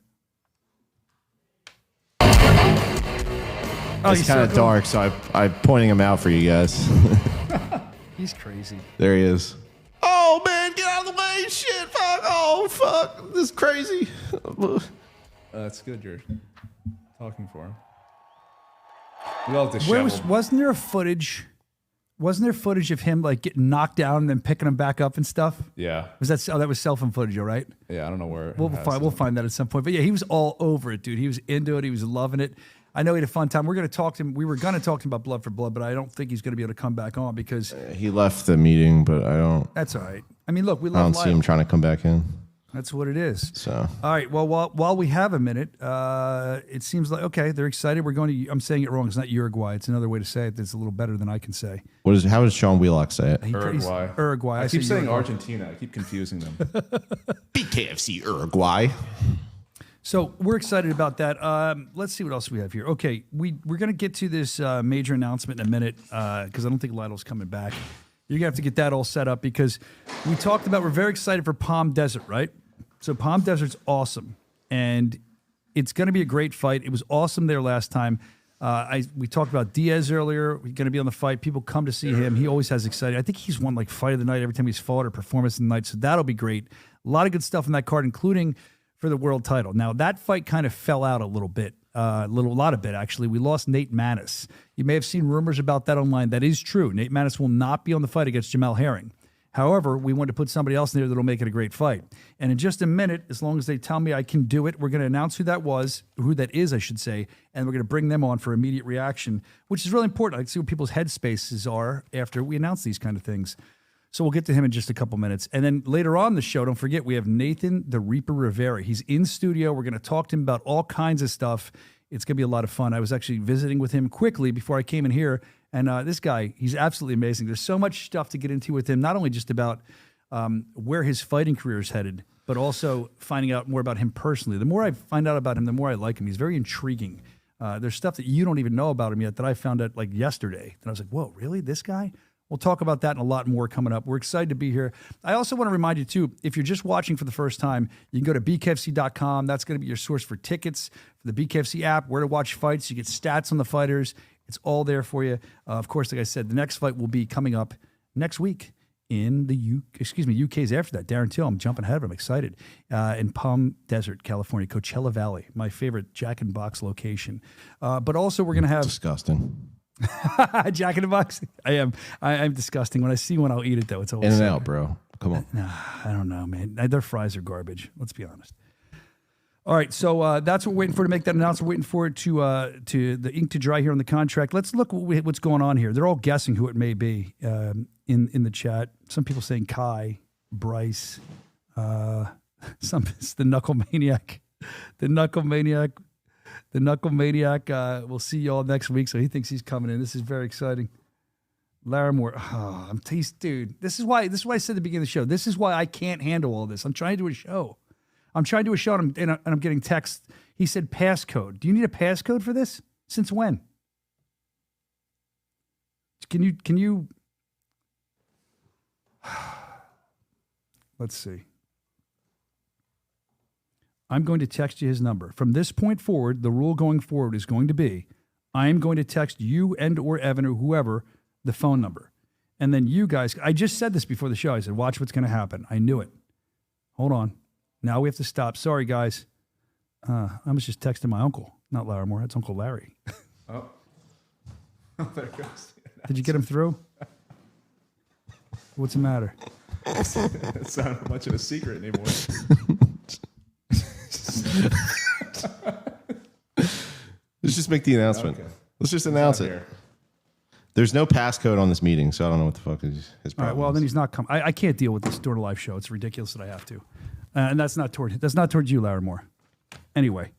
Oh, it's kind of dark, so I'm pointing him out for you guys. He's crazy. There he is. Oh man, get out of the way! Shit, fuck! Oh fuck, this is crazy. That's good. You're talking for him. We all have to wasn't there footage? Wasn't there footage of him like getting knocked down and then picking him back up and stuff? Yeah. That was cell phone footage, right? Yeah, I don't know where. We'll find that at some point. But yeah, he was all over it, dude. He was into it. He was loving it. I know he had a fun time. We were going to talk to him about Blood for Blood, but I don't think he's going to be able to come back on because he left the meeting. But I don't. That's all right. I mean, look, I don't see him trying to come back in. That's what it is. So all right. Well, while we have a minute, it seems like okay, they're excited. We're going to. I'm saying it wrong. It's not Uruguay. It's another way to say it. That's a little better than I can say. How does Sean Wheelock say it? Uruguay. I keep saying Argentina. I keep confusing them. BKFC Uruguay. So we're excited about that. Let's see what else we have here. Okay, we're going to get to this major announcement in a minute because I don't think Lytle's coming back. You're going to have to get that all set up because we talked about we're very excited for Palm Desert, right? So Palm Desert's awesome, and it's going to be a great fight. It was awesome there last time. We talked about Diaz earlier. He's going to be on the fight. People come to see him. He always has exciting. I think he's won like fight of the night every time he's fought or performance of the night, so that'll be great. A lot of good stuff in that card, including for the world title. Now, that fight kind of fell out a little bit, a lot of bit, actually. We lost Nate Maness. You may have seen rumors about that online. That is true. Nate Maness will not be on the fight against Jamel Herring. However, we want to put somebody else in there that'll make it a great fight. And in just a minute, as long as they tell me I can do it, we're going to announce who that is, I should say, and we're going to bring them on for immediate reaction, which is really important. I like to see what people's headspaces are after we announce these kind of things. So we'll get to him in just a couple minutes. And then later on in the show, don't forget, we have Nathan the Reaper Rivera. He's in studio. We're going to talk to him about all kinds of stuff. It's going to be a lot of fun. I was actually visiting with him quickly before I came in here. And this guy, he's absolutely amazing. There's so much stuff to get into with him, not only just about where his fighting career is headed, but also finding out more about him personally. The more I find out about him, the more I like him. He's very intriguing. There's stuff that you don't even know about him yet that I found out like yesterday. And I was like, whoa, really? This guy? We'll talk about that and a lot more coming up. We're excited to be here. I also want to remind you, too, if you're just watching for the first time, you can go to BKFC.com. That's going to be your source for tickets, for the BKFC app, where to watch fights. You get stats on the fighters. It's all there for you. Of course, like I said, the next fight will be coming up next week in the UK's after that. Darren Till, I'm jumping ahead of him. I'm excited. In Palm Desert, California, Coachella Valley, my favorite Jack in the Box location. But also we're going to have... Disgusting. Jack in the Box. I'm disgusting. When I see one, I'll eat it though. It's always In-N-Out, bro. Come on. I don't know, man. Their fries are garbage. Let's be honest. All right, so that's what we're waiting for to make that announcement. We're waiting for it to the ink to dry here on the contract. Let's look what's going on here. They're all guessing who it may be in the chat. Some people saying Kai, Bryce, the Knuckle Maniac, the Knuckle Maniac. The Knuckle Maniac, we'll see you all next week. So he thinks he's coming in. This is very exciting. Larimore, dude. This is why I said at the beginning of the show. This is why I can't handle all this. I'm trying to do a show. And I'm getting text. He said passcode. Do you need a passcode for this? Since when? Can you? Let's see. I'm going to text you his number. From this point forward, the rule going forward is going to be, I am going to text you and or Evan or whoever the phone number. And then you guys, I just said this before the show. I said, watch what's going to happen. I knew it. Hold on. Now we have to stop. Sorry, guys. I was just texting my uncle, not Larimore. That's Uncle Larry. Oh, there it goes. Did you get him through? What's the matter? It's not much of a secret anymore. Let's just make the announcement. Okay. Let's just announce it. Here. There's no passcode on this meeting, so I don't know what the fuck is his problem. All right, well, then he's not coming. I can't deal with this during a live show. It's ridiculous that I have to. And that's not towards you, Larimore. Anyway.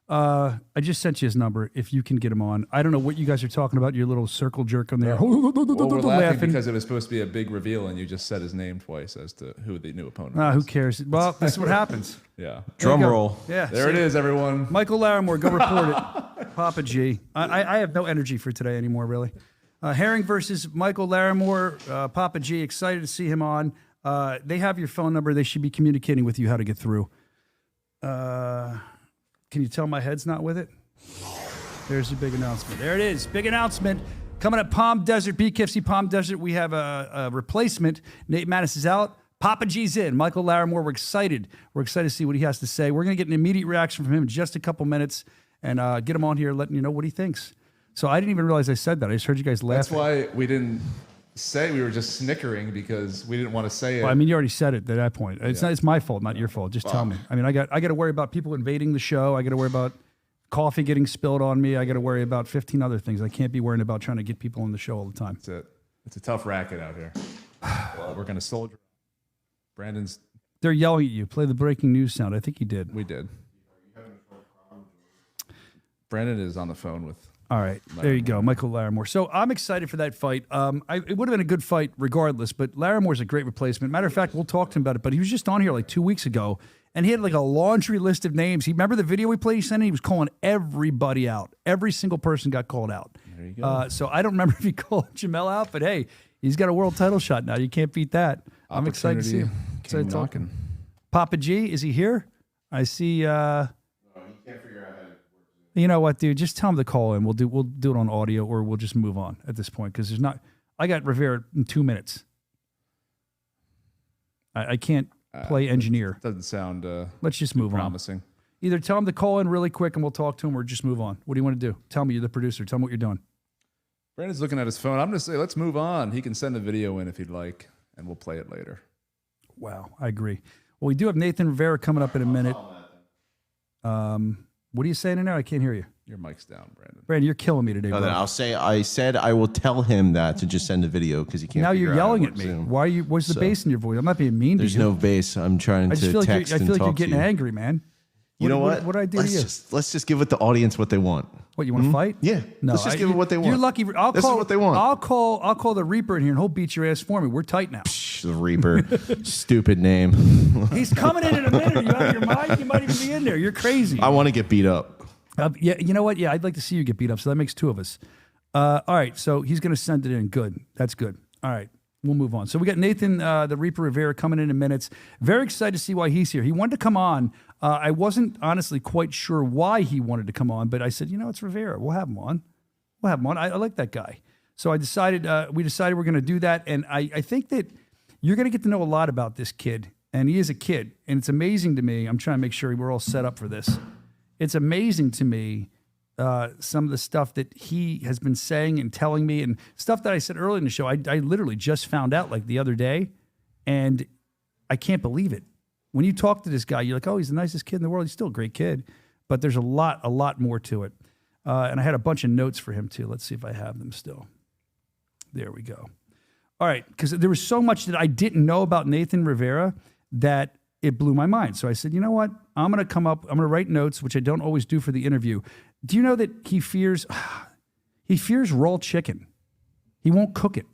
I just sent you his number. If you can get him on, I don't know what you guys are talking about. Your little circle jerk on there. Well, we're laughing because it was supposed to be a big reveal, and you just said his name twice as to who the new opponent was. Who cares? Well, that's what happens. Yeah. Drum roll. Yeah. There it is, everyone. Michael Larimore, go report it. Papa G. I have no energy for today anymore, really. Herring versus Michael Larimore. Papa G, excited to see him on. They have your phone number. They should be communicating with you how to get through. Can you tell my head's not with it? There's your big announcement. There it is. Big announcement. Coming up Palm Desert, BKFC Palm Desert. We have a replacement. Nate Mattis is out. Papa G's in. Michael Larimore, we're excited. We're excited to see what he has to say. We're going to get an immediate reaction from him in just a couple minutes and get him on here letting you know what he thinks. So I didn't even realize I said that. I just heard you guys laughing. That's why we didn't say, we were just snickering because we didn't want to say it. Well, I mean, you already said it at that point. It's not. It's my fault, not your fault. Just tell me. I mean, I got to worry about people invading the show. I got to worry about coffee getting spilled on me. I got to worry about 15 other things. I can't be worrying about trying to get people on the show all the time. That's it. It's a tough racket out here. We're going to soldier. Brandon's. They're yelling at you. Play the breaking news sound. I think you did. We did. Brandon is on the phone with. All right, there you go, Michael Larimore. So I'm excited for that fight. It would have been a good fight regardless, but Larimore's a great replacement. Matter of fact, we'll talk to him about it, but he was just on here like 2 weeks ago, and he had like a laundry list of names. Remember the video we played he sent in? He was calling everybody out. Every single person got called out. There you go. So I don't remember if he called Jamel out, but hey, he's got a world title shot now. You can't beat that. I'm excited to see him. Excited talking. Papa G, is he here? I see... You know what, dude? Just tell him to call in. We'll do it on audio, or we'll just move on at this point because there's not. I got Rivera in 2 minutes. I can't play engineer. Doesn't sound. Let's just move promising. on. Either tell him to call in really quick and we'll talk to him, or just move on. What do you want to do? Tell me, you're the producer. Tell me what you're doing. Brandon's looking at his phone. I'm going to say, let's move on. He can send the video in if he'd like, and we'll play it later. Wow, I agree. Well, we do have Nathan Rivera coming up in a minute. What are you saying in there? I can't hear you. Your mic's down, Brandon. Brandon, you're killing me today, No, bro. then I'll say I said I will tell him that to just send a video because he can't. Now you're figure out yelling how at to me. work Zoom. Why are you? Where's the bass in your voice? I'm not being mean There's to you. no bass. I'm trying I just to feel like text I feel and like you're talk to getting you. angry, man. You know what? What did I do to you? Let's just give it the audience what they want. What, you want to fight? Yeah. No, Let's just give it what they want. You're lucky. This is what they want. I'll call the Reaper in here and he'll beat your ass for me. We're tight now. The Reaper, stupid name. He's coming in a minute. Are you out of your mind? You might even be in there. You're crazy. I want to get beat up. Yeah, you know what? Yeah, I'd like to see you get beat up. So that makes two of us. All right, so he's going to send it in. Good. That's good. All right, we'll move on. So we got Nathan, the Reaper Rivera, coming in minutes. Very excited to see why he's here. He wanted to come on. I wasn't honestly quite sure why he wanted to come on, but I said, it's Rivera. We'll have him on. I like that guy. So we decided we're going to do that. And I think that you're going to get to know a lot about this kid. And he is a kid. And it's amazing to me. I'm trying to make sure we're all set up for this. It's amazing to me some of the stuff that he has been saying and telling me, and stuff that I said earlier in the show. I literally just found out like the other day, and I can't believe it. When you talk to this guy, you're like, oh, he's the nicest kid in the world. He's still a great kid, but there's a lot more to it. And I had a bunch of notes for him too. Let's see if I have them still. There we go. All right, because there was so much that I didn't know about Nathan Rivera that it blew my mind. So I said, you know what? I'm going to write notes, which I don't always do for the interview. Do you know that he fears raw chicken? He won't cook it.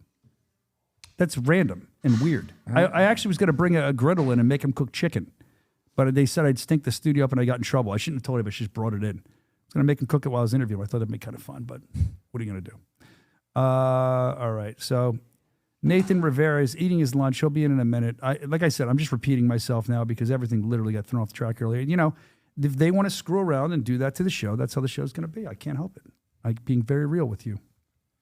That's random and weird. I actually was going to bring a griddle in and make him cook chicken, but they said I'd stink the studio up and I got in trouble. I shouldn't have told him, I just brought it in. I was going to make him cook it while I was interviewing. I thought it'd be kind of fun, but what are you going to do? All right. So Nathan Rivera is eating his lunch. He'll be in a minute. Like I said, I'm just repeating myself now because everything literally got thrown off the track earlier. If they want to screw around and do that to the show, that's how the show's going to be. I can't help it. I'm being very real with you.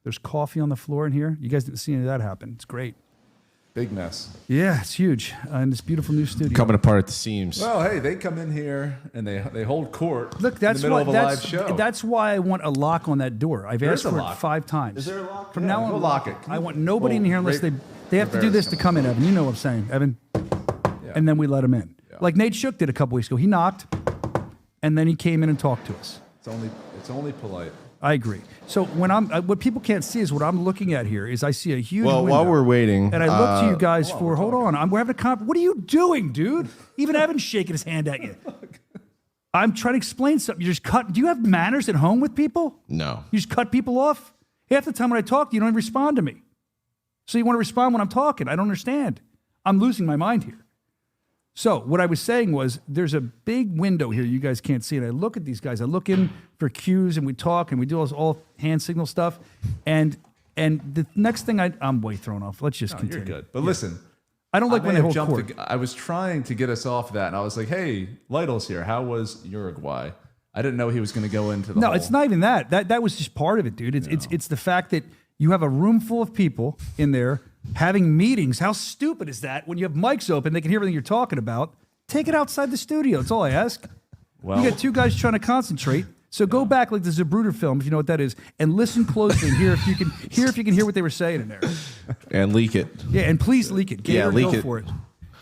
There's coffee on the floor in here. You guys didn't see any of that happen. It's great. Big mess. Yeah, it's huge. In this beautiful new studio. Coming apart at the seams. Well, hey, they come in here and they hold court. Look, that's in the middle of a live show. That's why I want a lock on that door. I've asked for it 5 times. Is there a lock? From now on, we'll lock it. I want nobody in here unless they have to do this to come in, Evan. You know what I'm saying, Evan. Yeah. And then we let them in. Yeah. Like Nate Shook did a couple weeks ago. He knocked, and then he came in and talked to us. It's only polite. I agree. So when what people can't see is what I'm looking at here is I see a huge window. While we're waiting, and I look to you guys hold on. We're having a What are you doing, dude? Even Evan's shaking his hand at you. I'm trying to explain something. You just cut. Do you have manners at home with people? No. You just cut people off? Half the time when I talk to you, you don't even respond to me. So you want to respond when I'm talking. I don't understand. I'm losing my mind here. So what I was saying was there's a big window here you guys can't see. And I look at these guys. I look in for cues and we talk and we do all hand signal stuff. And the next thing I'm way thrown off. Let's just continue. You're good. But listen. I don't like when they hold jumped court. I was trying to get us off that, and I was like, hey, Lytle's here. How was Uruguay? I didn't know he was going to go into the No, whole... it's not even that. That was just part of it, dude. It's the fact that you have a room full of people in there having meetings. How stupid is that? When you have mics open, they can hear everything you're talking about. Take it outside the studio. That's all I ask. Well, you got two guys trying to concentrate. So go back like the Zapruder film, if you know what that is, and listen closely and hear if you can hear what they were saying in there. And leak it. Yeah, and please leak it. Gator, leak go it. for it.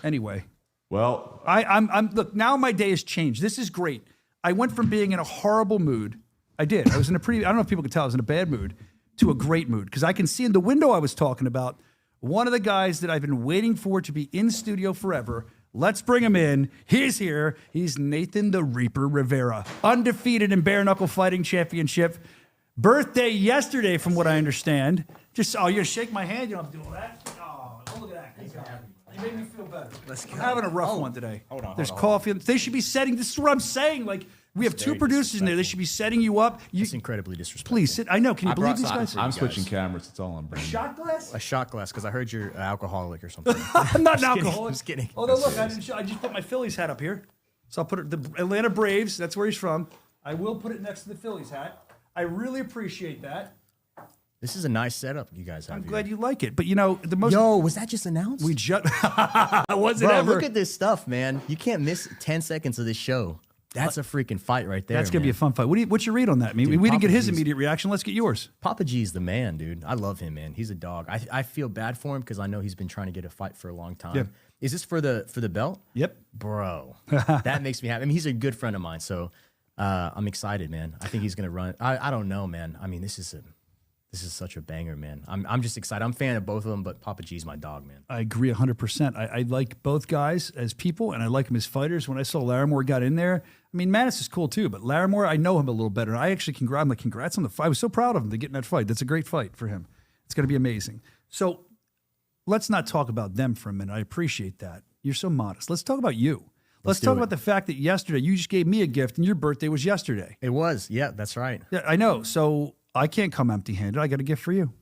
Anyway. Well, I'm look, now my day has changed. This is great. I went from being in a horrible mood. I did. I was in a pretty, I don't know if people can tell, I was in a bad mood to a great mood. Because I can see in the window I was talking about, one of the guys that I've been waiting for to be in studio forever. Let's bring him in. He's here. He's Nathan the Reaper Rivera. Undefeated in bare knuckle fighting championship. Birthday yesterday, from what I understand. Just, oh, you're going to shake my hand? You don't have to do all that? Oh, look at that. You made me feel better. Let's go. I'm having a rough one today. Hold on. There's coffee. They should be setting, this is what I'm saying. Like, we have two producers in there. They should be setting you up. It's incredibly disrespectful. Please sit. I know. Can you believe these guys? I'm switching cameras. It's all on brand. Shot glass? A shot glass, because I heard you're an alcoholic or something. I'm not an alcoholic. I'm just kidding. Although, look, I just put my Phillies hat up here. So I'll put it, the Atlanta Braves, that's where he's from. I will put it next to the Phillies hat. I really appreciate that. This is a nice setup you guys have. I'm here. glad you like it. But, you know, the most... Yo, was that just announced? We just... Was it Bro, ever? look at this stuff, man. You can't miss 10 seconds of this show. That's a freaking fight right there. That's going to be a fun fight. What's your read on that? I mean, Dude, we didn't Papa get his G's- immediate reaction. Let's get yours. Papa G's the man, dude. I love him, man. He's a dog. I feel bad for him because I know he's been trying to get a fight for a long time. Yeah. Is this for the belt? Yep. Bro, that makes me happy. I mean, he's a good friend of mine, so I'm excited, man. I think he's going to run. I don't know, man. I mean, this is such a banger, man. I'm just excited. I'm a fan of both of them, but Papa G's my dog, man. I agree 100%. I like both guys as people, and I like them as fighters. When I saw Larimore got in there, I mean, Mattis is cool too, but Larimore, I know him a little better. I actually congrats on the fight. I was so proud of him to get in that fight. That's a great fight for him. It's going to be amazing. So let's not talk about them for a minute. I appreciate that. You're so modest. Let's talk about you. Let's talk about the fact that yesterday you just gave me a gift, and your birthday was yesterday. It was. Yeah, that's right. Yeah, I know. So I can't come empty-handed. I got a gift for you.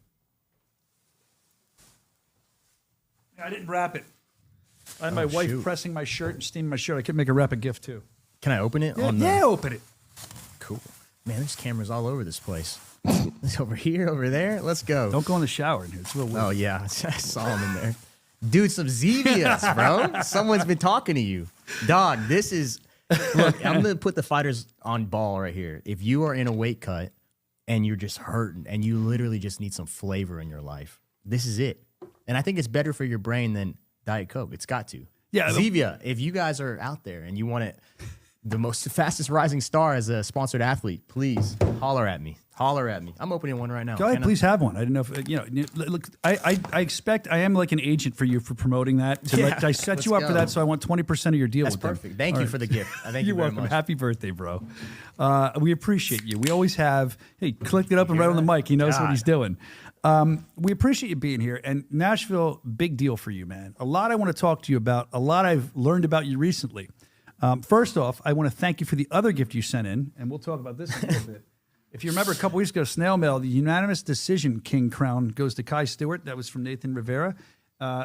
I didn't wrap it. I had my wife pressing my shirt and steaming my shirt. I could make her wrap a gift too. Can I open it? Yeah, open it. Cool. Man, there's cameras all over this place. It's over here, over there. Let's go. Don't go in the shower in here. It's real weird. Oh, yeah. I saw him in there. Dude, some Zevias, bro. Someone's been talking to you. Dog, this is... Look, I'm going to put the fighters on ball right here. If you are in a weight cut and you're just hurting and you literally just need some flavor in your life, this is it. And I think it's better for your brain than Diet Coke. It's got to. Yeah. Zevia, if you guys are out there and you want it, the fastest rising star as a sponsored athlete, please holler at me. Holler at me. I'm opening one right now. Go ahead, please have one. I didn't know if, look, I expect I am like an agent for you for promoting that. I set you up for that, so I want 20% of your deal with them. That's perfect. Thank you for the gift. Thank you very welcome. much. Happy birthday, bro. We appreciate you. We always have, hey, clicked it up and right on the mic. He knows what he's doing. We appreciate you being here. And Nashville, big deal for you, man. A lot I want to talk to you about, a lot I've learned about you recently. First off, I want to thank you for the other gift you sent in, and we'll talk about this in a little bit. If you remember a couple weeks ago, snail mail, the unanimous decision king crown goes to Kai Stewart. That was from Nathan Rivera.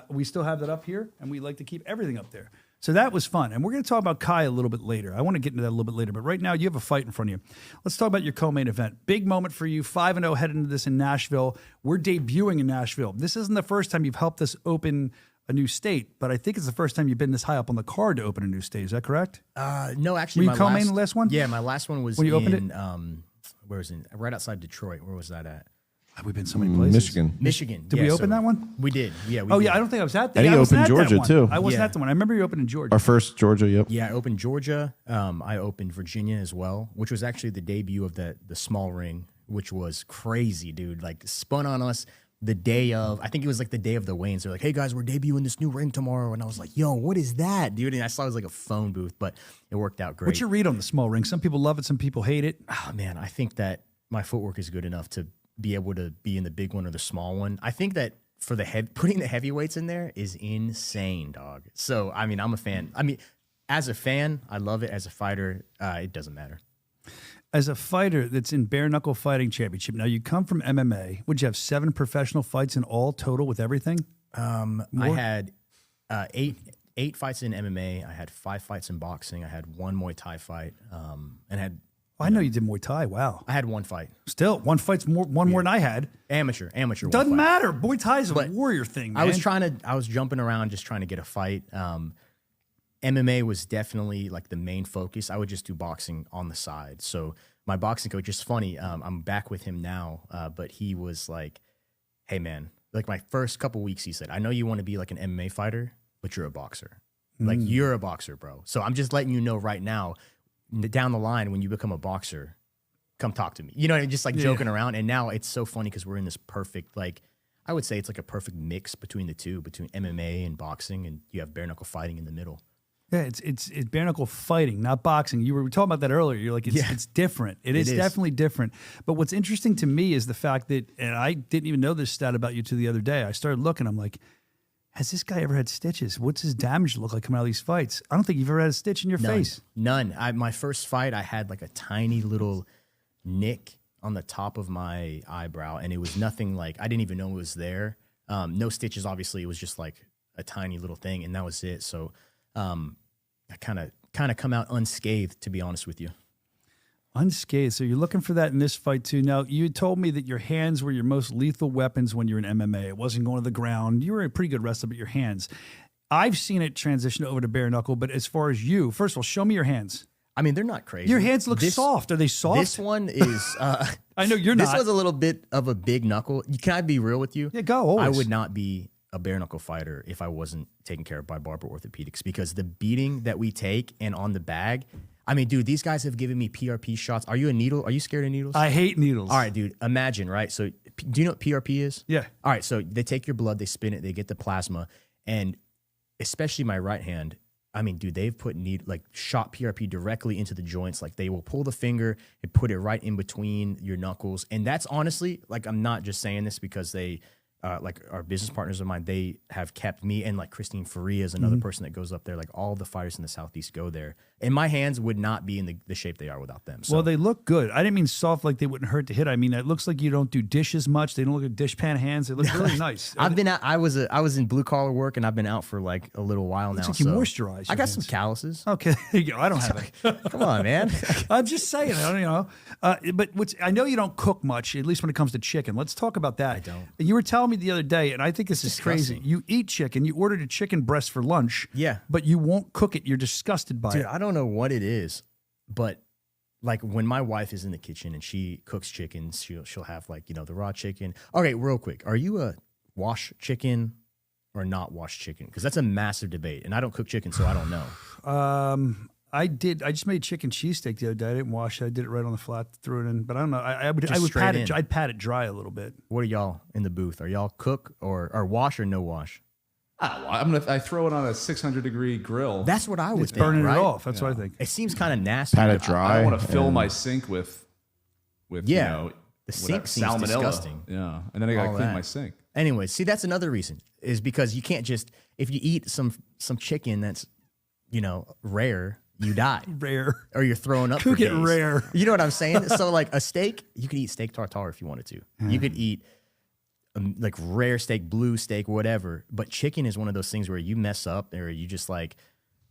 We still have that up here, and we like to keep everything up there. So that was fun. And we're going to talk about Kai a little bit later. I want to get into that a little bit later. But right now, you have a fight in front of you. Let's talk about your co-main event. Big moment for you, 5-0 heading into this in Nashville. We're debuting in Nashville. This isn't the first time you've helped us open a new state, but I think it's the first time you've been this high up on the card to open a new state. Is that correct? No, actually. Were you co-main the last one? Yeah, my last one was when you opened it? Where was it? Right outside Detroit. Where was that at? We've been so many places. Michigan. Did we open that one? We did. Yeah. We Oh, did. yeah. I don't think I was at that. And Yeah, he I wasn't opened at that Georgia, one. too. I wasn't Yeah. at the one. I remember you opened in Georgia. Our first Georgia, yep. Yeah, I opened Georgia. I opened Virginia as well, which was actually the debut of the small ring, which was crazy, dude. Like spun on us. the day of, I think it was like the day of the weigh-ins. They're like, hey guys, we're debuting this new ring tomorrow. And I was like, yo, what is that, dude? And I saw it was like a phone booth, but it worked out great. What's your read on the small ring? Some people love it, some people hate it. Oh, man, I think that my footwork is good enough to be able to be in the big one or the small one. I think that for putting the heavyweights in there is insane, dog. So, I mean, I'm a fan. I mean, as a fan, I love it. As a fighter, it doesn't matter. As a fighter that's in bare knuckle fighting championship, now you come from MMA. Would you have 7 professional fights in all total with everything? I had 8 fights in MMA. I had 5 fights in boxing. I had 1 Muay Thai fight, and had. I know you did Muay Thai. Wow. I had 1 fight. Still, 1 fight's more than I had. Amateur. Doesn't matter. Muay Thai is a warrior thing, man. I was jumping around just trying to get a fight. MMA was definitely like the main focus. I would just do boxing on the side. So my boxing coach, is funny. I'm back with him now, but he was like, hey man, like my first couple weeks, he said, I know you want to be like an MMA fighter, but you're a boxer. Like you're a boxer, bro. So I'm just letting you know right now, down the line, when you become a boxer, come talk to me. You know, just like joking around. And now it's so funny because we're in this perfect, like, I would say it's like a perfect mix between the two, between MMA and boxing, and you have bare knuckle fighting in the middle. Yeah, it's bare knuckle fighting, not boxing. You were talking about that earlier. You're like, it's different. It is definitely different. But what's interesting to me is the fact that, and I didn't even know this stat about you till the other day. I started looking. I'm like, has this guy ever had stitches? What's his damage look like coming out of these fights? I don't think you've ever had a stitch in your face. None. My first fight, I had like a tiny little nick on the top of my eyebrow, and it was nothing like, I didn't even know it was there. No stitches, obviously. It was just like a tiny little thing, and that was it. So I kind of come out unscathed, to be honest with you. Unscathed. So you're looking for that in this fight too. Now, you told me that your hands were your most lethal weapons when you're in MMA. It wasn't going to the ground. You were a pretty good wrestler, but your hands. I've seen it transition over to bare knuckle, but as far as you, first of all, show me your hands. I mean, they're not crazy. Your hands look soft. Are they soft? This one is... I know you're not. This was a little bit of a big knuckle. Can I be real with you? Yeah, go. Always. I would not be a bare knuckle fighter if I wasn't taken care of by Barber Orthopedics, because the beating that we take and on the bag... I mean, dude, these guys have given me PRP shots. Are you a needle? Are you scared of needles? I hate needles. All right, dude. Imagine, right? So, do you know what PRP is? Yeah. All right. So they take your blood, they spin it, they get the plasma, and especially my right hand. I mean, dude, they've put shot PRP directly into the joints. Like, they will pull the finger and put it right in between your knuckles, and that's honestly, like, I'm not just saying this because they. Like our business partners of mine, they have kept me, and like Christine Faria is another person that goes up there. Like all the fighters in the Southeast go there, and my hands would not be in the shape they are without them. So. Well, they look good. I didn't mean soft like they wouldn't hurt to hit. I mean, it looks like you don't do dishes much. They don't look like dish pan hands. They look really nice. I was in blue collar work, and I've been out for like a little while now. Looks like you moisturize. I got some calluses. Okay, there you go. I don't have it. Come on, man. I'm just saying. I don't, you know. But I know you don't cook much, at least when it comes to chicken. Let's talk about that. I don't. You were telling me the other day, and I think this is crazy. You eat chicken. You ordered a chicken breast for lunch. Yeah. But you won't cook it. You're disgusted by it. Dude, I don't know what it is, but like when my wife is in the kitchen and she cooks chicken, she'll have like, you know, the raw chicken. Okay, real quick. Are you a wash chicken or not wash chicken? Because that's a massive debate, and I don't cook chicken, so I don't know. I just made chicken cheesesteak the other day. I didn't wash it. I did it right on the flat, threw it in. But I don't know. I'd pat it dry a little bit. What are y'all in the booth? Are y'all cook or wash or no wash? I throw it on a 600-degree grill. That's what I would think. Burning right? it off. That's what I think. It seems kind of nasty. Pat it dry. I want to fill my sink with yeah. You know, the sink seems salmonella. Disgusting. Yeah, and then I got to clean my sink. Anyway, see, that's another reason is because you can't just, if you eat some chicken that's, you know, rare. You die. Rare. Or you're throwing up. Cook it rare. You know what I'm saying? So like a steak, you could eat steak tartare if you wanted to. You could eat like rare steak, blue steak, whatever. But chicken is one of those things where you mess up or you just like,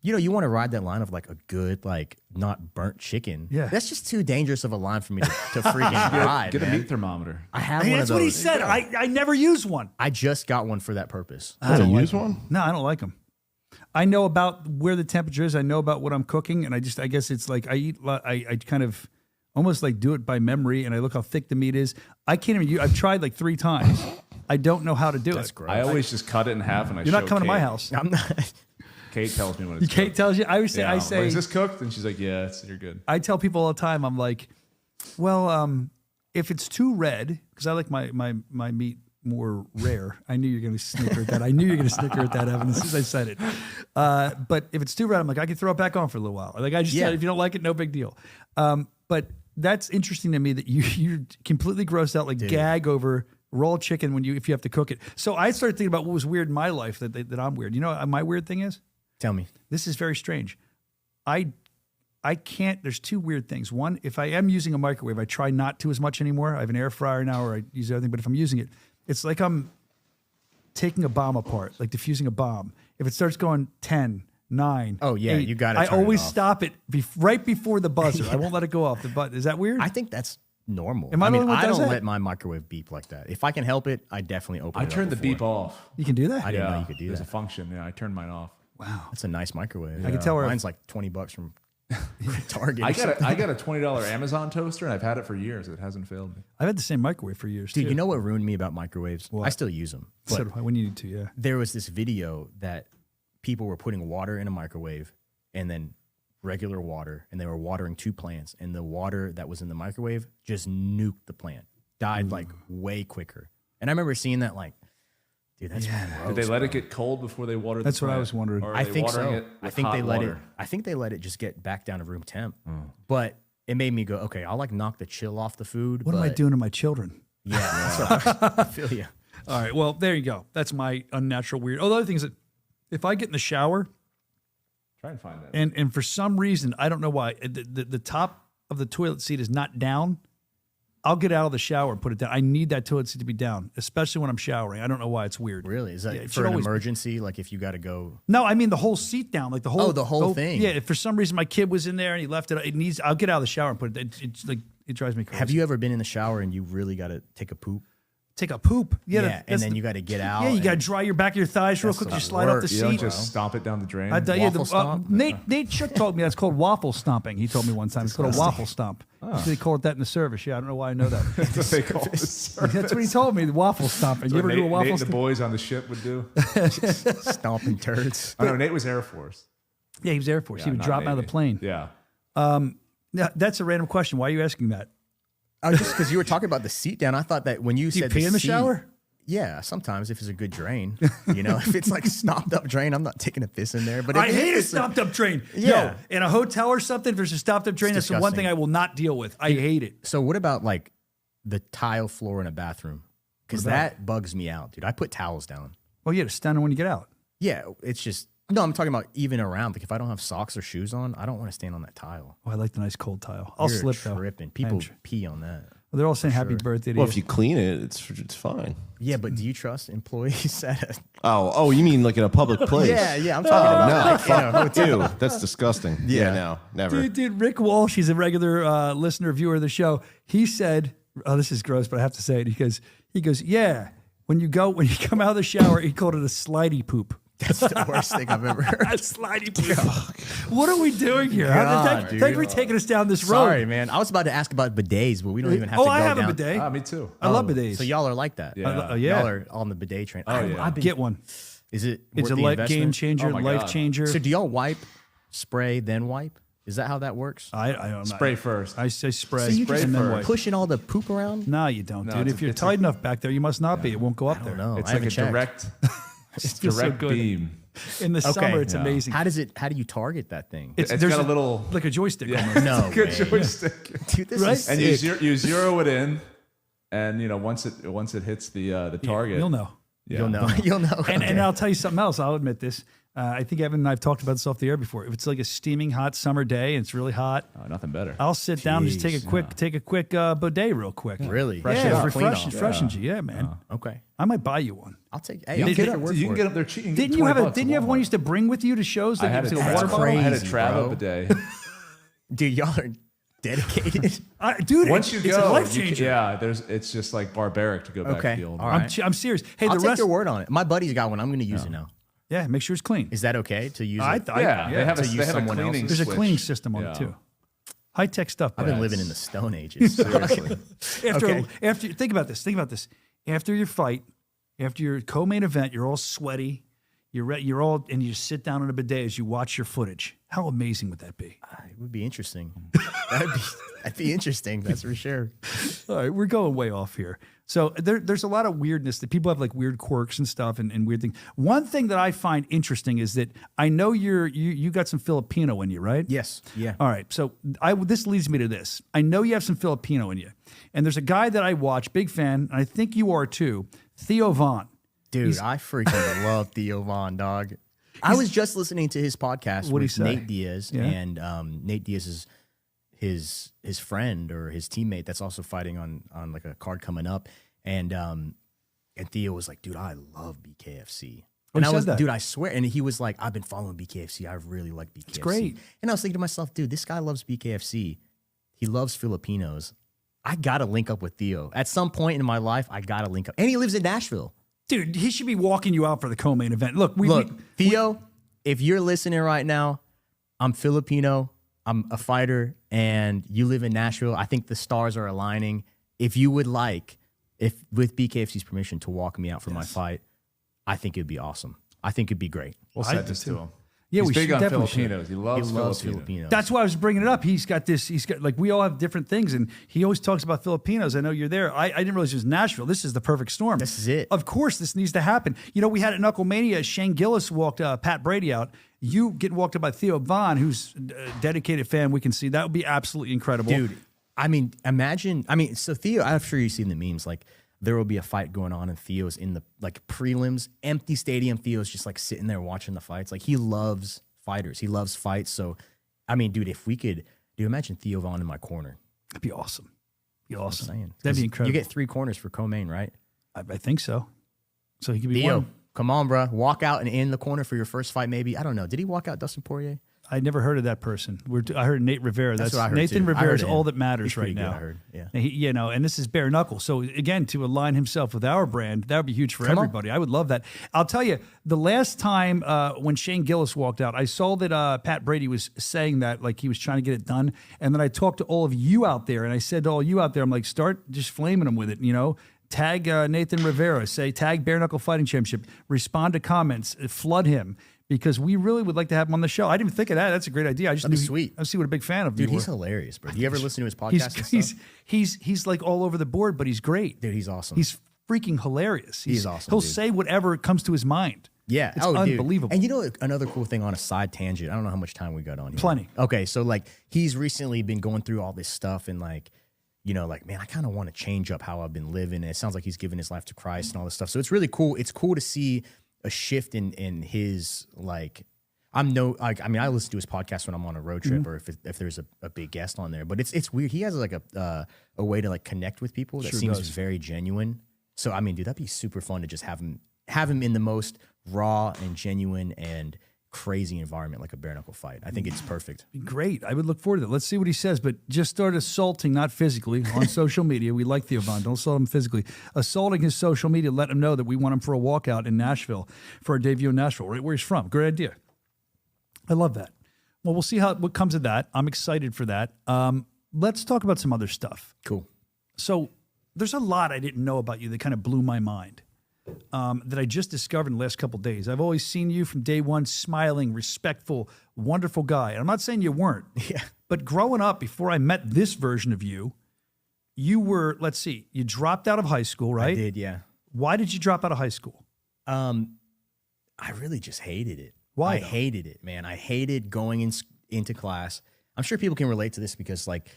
you know, you want to ride that line of like a good, like not burnt chicken. Yeah. That's just too dangerous of a line for me to freaking ride. Get a meat thermometer. I have one of That's those. what he said. I never use one. I just got one for that purpose. I don't use one? No, I don't like them. I know about where the temperature is. I know about what I'm cooking, and I guess it's like I kind of almost like do it by memory, and I look how thick the meat is. I can't even. I've tried like 3 times. I don't know how to do it. Gross. I always just cut it in half, and I. You're not coming to my house. I'm not. Kate tells me when it's. Kate cooked. tells you. I say. Like, is this cooked? And she's like, yeah, you're good. I tell people all the time. I'm like, well, if it's too red, because I like my meat more rare. I knew you were going to snicker at that. I knew you were going to snicker at that, Evan, as soon as I said it. But if it's too red, I'm like, I can throw it back on for a little while. Like I just said, if you don't like it, no big deal. But that's interesting to me that you're completely grossed out, like gag over raw chicken if you have to cook it. So I started thinking about what was weird in my life that I'm weird. You know what my weird thing is? Tell me. This is very strange. I can't, there's two weird things. One, if I am using a microwave, I try not to as much anymore. I have an air fryer now or I use everything, but if I'm using it, it's like I'm taking a bomb apart, like diffusing a bomb. If it starts going 10, 9, oh yeah, 8, you got to I always stop it right before the buzzer. I won't let it go off the button. Is that weird? I think that's normal. Am I the only one that does don't that? let my microwave beep like that. If I can help it, I definitely open it. I turned the beep off. You can do that? I didn't know you could do There's that. a function. Yeah, I turned mine off. Wow. That's a nice microwave. I can tell her. Mine's like $20 from Target. I got a $20 Amazon toaster, and I've had it for years. It hasn't failed me. I've had the same microwave for years, Dude, too. you know what ruined me about microwaves? I still use them. So do I, when you need to, yeah. There was this video that people were putting water in a microwave and then regular water, and they were watering 2 plants, and the water that was in the microwave just nuked the plant. Died like way quicker. And I remember seeing that like, dude, that's gross. Did they let it get cold before they watered That's the what I plant? was wondering. Or are I they think watering so. it I with think hot they let water? it. I think they let it just get back down to room temp. But it made me go, okay, I'll like knock the chill off the food. What am I doing to my children? Yeah, that's right. I feel you. All right, well, there you go. That's my unnatural weird. Oh, the other thing is that if I get in the shower, try and find that. And for some reason, I don't know why, the top of the toilet seat is not down, I'll get out of the shower and put it down. I need that toilet seat to be down, especially when I'm showering. I don't know why it's weird. Really? Is that it for should an always- emergency? Like if you got to go? No, I mean the whole seat down, like the whole. Oh, the whole thing. Yeah, if for some reason my kid was in there and he left it, I'll get out of the shower and put it. It's like it drives me crazy. Have you ever been in the shower and you really got to take a poop? Take a poop? Yeah, and that's then you got to get out. Yeah, you got to dry your back of your thighs real That's quick. the You slide off the You don't seat. just stomp it down the drain. Waffle stomp? Nate Shook told me that's called waffle stomping. He told me one time it's called a waffle stomp. They call it that in the service. Yeah, I don't know why I know that. That's what they call this. That's what he told me. The waffle stomping. That's You ever what do a waffle Nate and the stomp? boys on the ship would do. Stomping turds. I know Nate was Air Force. Yeah, he was Air Force. Yeah, He would not drop out of the Navy. plane. Yeah. Yeah, that's a random question. Why are you asking that? Just because you were talking about the seat down, I thought that when you Do you said pee in the seat- shower? Yeah, sometimes if it's a good drain, if it's like stomped up drain, I'm not taking a piss in there. But I if hate a it's stopped up drain. Yeah. Yo, in a hotel or something, if there's a stopped up drain, It's that's the one disgusting. thing I will not deal with. I hate it. So what about like the tile floor in a bathroom? Because What about that bugs me out, dude. I put towels down. Well, yeah, to stand when you get out. Yeah, it's just no. I'm talking about even around. Like if I don't have socks or shoes on, I don't want to stand on that tile. Oh, I like the nice cold tile. I'll You're slip though. tripping. I People am tri- pee on that. Well, they're all saying happy sure. birthday to Well, you. if you clean it, it's fine. Yeah, but do you trust employees at a Oh, you mean like in a public place? Yeah, I'm talking about no, like, in a fuck hotel. you. That's disgusting. Yeah, no, never. Dude, Rick Walsh, he's a regular listener, viewer of the show. He said, oh, this is gross, but I have to say it. He goes, yeah, when you come out of the shower, he called it a slidey poop. That's the worst thing I've ever heard. A slidey poop. What are we doing here? God, Thank you for taking us down this road. Sorry, man. I was about to ask about bidets, but we don't even have to go I have down. a bidet. Me too. I love bidets. So y'all are like that. Yeah. Yeah. Y'all are on the bidet train. Oh, yeah. I've been, Get one. Is it? It's worth a the life game investment? changer, Oh my life God. changer. So do y'all wipe, spray, then wipe? Is that how that works? I don't know. Spray first. I say spray. So you spray just and then first. wipe. pushing all the poop around? No, you don't, No, dude. it's If a- you're it's tight enough back there, you must not be. It won't go up there. No, It's I like a haven't checked. direct, feels so direct good. beam. In the summer, it's Yeah. amazing. How do you target that thing? It's there's got a little like a joystick. Yeah. almost. No good way. joystick. Dude, this Right? is And sick. you zero it in, and once it hits the target, You'll know. Yeah. You'll know. You'll know. And Okay. I'll tell you something else. I'll admit this. I think Evan and I've talked about this off the air before. If it's like a steaming hot summer day and it's really hot, Oh, nothing better. I'll sit down and just take a Jeez, quick bidet real quick. Really? Yeah, it up. refreshing you. Yeah, man. Okay. I might buy you one. I'll take. You Hey, I'll can take get your up, word you for can it. get up there cheating. Didn't you have one you used to bring with you to shows? I Like had it a was like a water bottle? I had a Crazy, travel bro. bidet. Dude, y'all are dedicated. Dude, Once you it's go, a life changer. it's just like barbaric to go back Okay. to the old. All one. right. I'm serious. Hey, I'll the take rest. your word on it. My buddy's got one. I'm going to use it now. Yeah, make sure it's clean. Is that okay to use I it? thought- Yeah, yeah, they have to a use they have a someone cleaning. else's. There's a switch. cleaning system on Yeah. it too. High tech stuff. I've bro. been living in the Stone Ages. Seriously. After think about this. After your fight, after your co-main event, you're all sweaty. You're all, and you just sit down on a bidet as you watch your footage. How amazing would that be? It would be interesting. That'd be That'd be interesting. That's for sure. All right, we're going way off here. So there's a lot of weirdness that people have, like weird quirks and stuff and weird things. One thing that I find interesting is that I know you got some Filipino in you, right? Yes. Yeah. All right. So this leads me to this. I know you have some Filipino in you. And there's a guy that I watch, big fan, and I think you are too, Theo Von. Dude, I freaking love Theo Von, dog. I was just listening to his podcast with Nate Diaz, and Nate Diaz is his friend or his teammate that's also fighting on like a card coming up, and Theo was like, dude, I love BKFC. And I was, dude, I swear. And he was like, I've been following BKFC. I really like BKFC. It's great. And I was thinking to myself, dude, this guy loves BKFC. He loves Filipinos. I got to link up with Theo. At some point in my life, I got to link up. And he lives in Nashville. Dude, he should be walking you out for the co-main event. Look, Theo, if you're listening right now, I'm Filipino. I'm a fighter, and you live in Nashville. I think the stars are aligning. If you would like, with BKFC's permission, to walk me out for my fight, I think it'd be awesome. I think it'd be great. We'll set this to him. Yeah, he's we big should on definitely Filipinos. He loves Filipinos. That's why I was bringing it up. He's got like, we all have different things, and he always talks about Filipinos. I know you're there. I didn't realize it was Nashville. This is the perfect storm. This is it. Of course, this needs to happen. You know, we had at Knuckle Mania, Shane Gillis walked Pat Brady out. You get walked up by Theo Von, who's a dedicated fan. We can see that would be absolutely incredible. Dude, I mean, imagine, so Theo, I'm sure you've seen the memes, like, there will be a fight going on and Theo's in the like prelims, empty stadium. Theo's just like sitting there watching the fights. Like, he loves fighters. He loves fights. So, I mean, dude, if we could, imagine Theo Von in my corner. That'd be awesome. Be awesome. That'd be incredible. You get 3 corners for co-main, right? I think so. So he could be Theo, one. come on, bro. Walk out and in the corner for your first fight, maybe. I don't know. Did he walk out Dustin Poirier? I never heard of that person. I heard Nate Rivera. That's what I heard Nathan too. Rivera is all that matters right now. Good, I heard. Yeah. And this is bare knuckle. So again, to align himself with our brand, that would be huge for everybody. I would love that. I'll tell you, the last time when Shane Gillis walked out, I saw that Pat Brady was saying that, like, he was trying to get it done. And then I talked to all of you out there, and I said to all you out there, I'm like, start just flaming him with it, Tag Nathan Rivera, say tag Bare Knuckle Fighting Championship, respond to comments, flood him, because we really would like to have him on the show. I didn't even think of that. That's a great idea. I just That'd be sweet. I see what a big fan of. Dude, you he's were. hilarious, bro. Do you ever listen to his podcast? He's like all over the board, but he's great. Dude, he's awesome. He's freaking hilarious. He's awesome. He'll dude. say whatever comes to his mind. Yeah, it's unbelievable. Dude. And another cool thing on a side tangent. I don't know how much time we got on here. Plenty. Okay, so like he's recently been going through all this stuff and like, man, I kind of want to change up how I've been living. And it sounds like he's given his life to Christ and all this stuff. So it's really cool. It's cool to see a shift in his like. I listen to his podcast when I'm on a road trip or if there's a big guest on there. But it's weird. He has like a way to like connect with people that seems very genuine. So I mean, dude, that'd be super fun to just have him in the most raw and genuine and crazy environment like a bare knuckle fight. I think it's perfect. Great. I would look forward to that. Let's see what he says, but just start assaulting, not physically, on social media. We like Theo Von. Don't assault him physically. Assaulting his social media, let him know that we want him for a walkout in Nashville for our debut in Nashville, right where he's from. Great idea. I love that. Well, we'll see what comes of that. I'm excited for that. Let's talk about some other stuff. Cool. So there's a lot I didn't know about you that kind of blew my mind. That I just discovered in the last couple of days. I've always seen you from day one, smiling, respectful, wonderful guy. And I'm not saying you weren't. Yeah. But growing up, before I met this version of you, you were, let's see, you dropped out of high school, right? I did, yeah. Why did you drop out of high school? I really just hated it. Why? I hated it, man. I hated going into class. I'm sure people can relate to this because, like,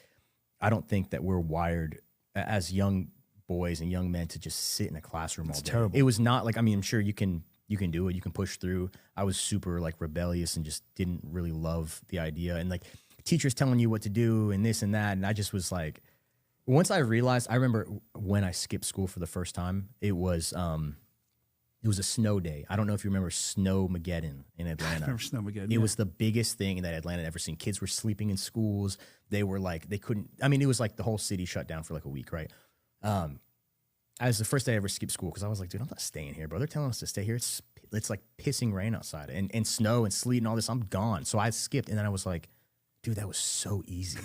I don't think that we're wired as young boys and young men to just sit in a classroom all day. Terrible. It was not like, I mean, I'm sure you can do it. You can push through. I was super like rebellious and just didn't really love the idea. And like teachers telling you what to do and this and that. And I just was like, once I realized, I remember when I skipped school for the first time, it was a snow day. I don't know if you remember Snowmageddon in Atlanta. I remember Snowmageddon. It was the biggest thing that Atlanta had ever seen. Kids were sleeping in schools. They were like, they couldn't, I mean, it was like the whole city shut down for like a week, right? As the first day I ever skipped school, because I was like, dude, I'm not staying here, bro. They're telling us to stay here. It's like pissing rain outside and snow and sleet and all this. I'm gone. So I skipped, and then I was like, dude, that was so easy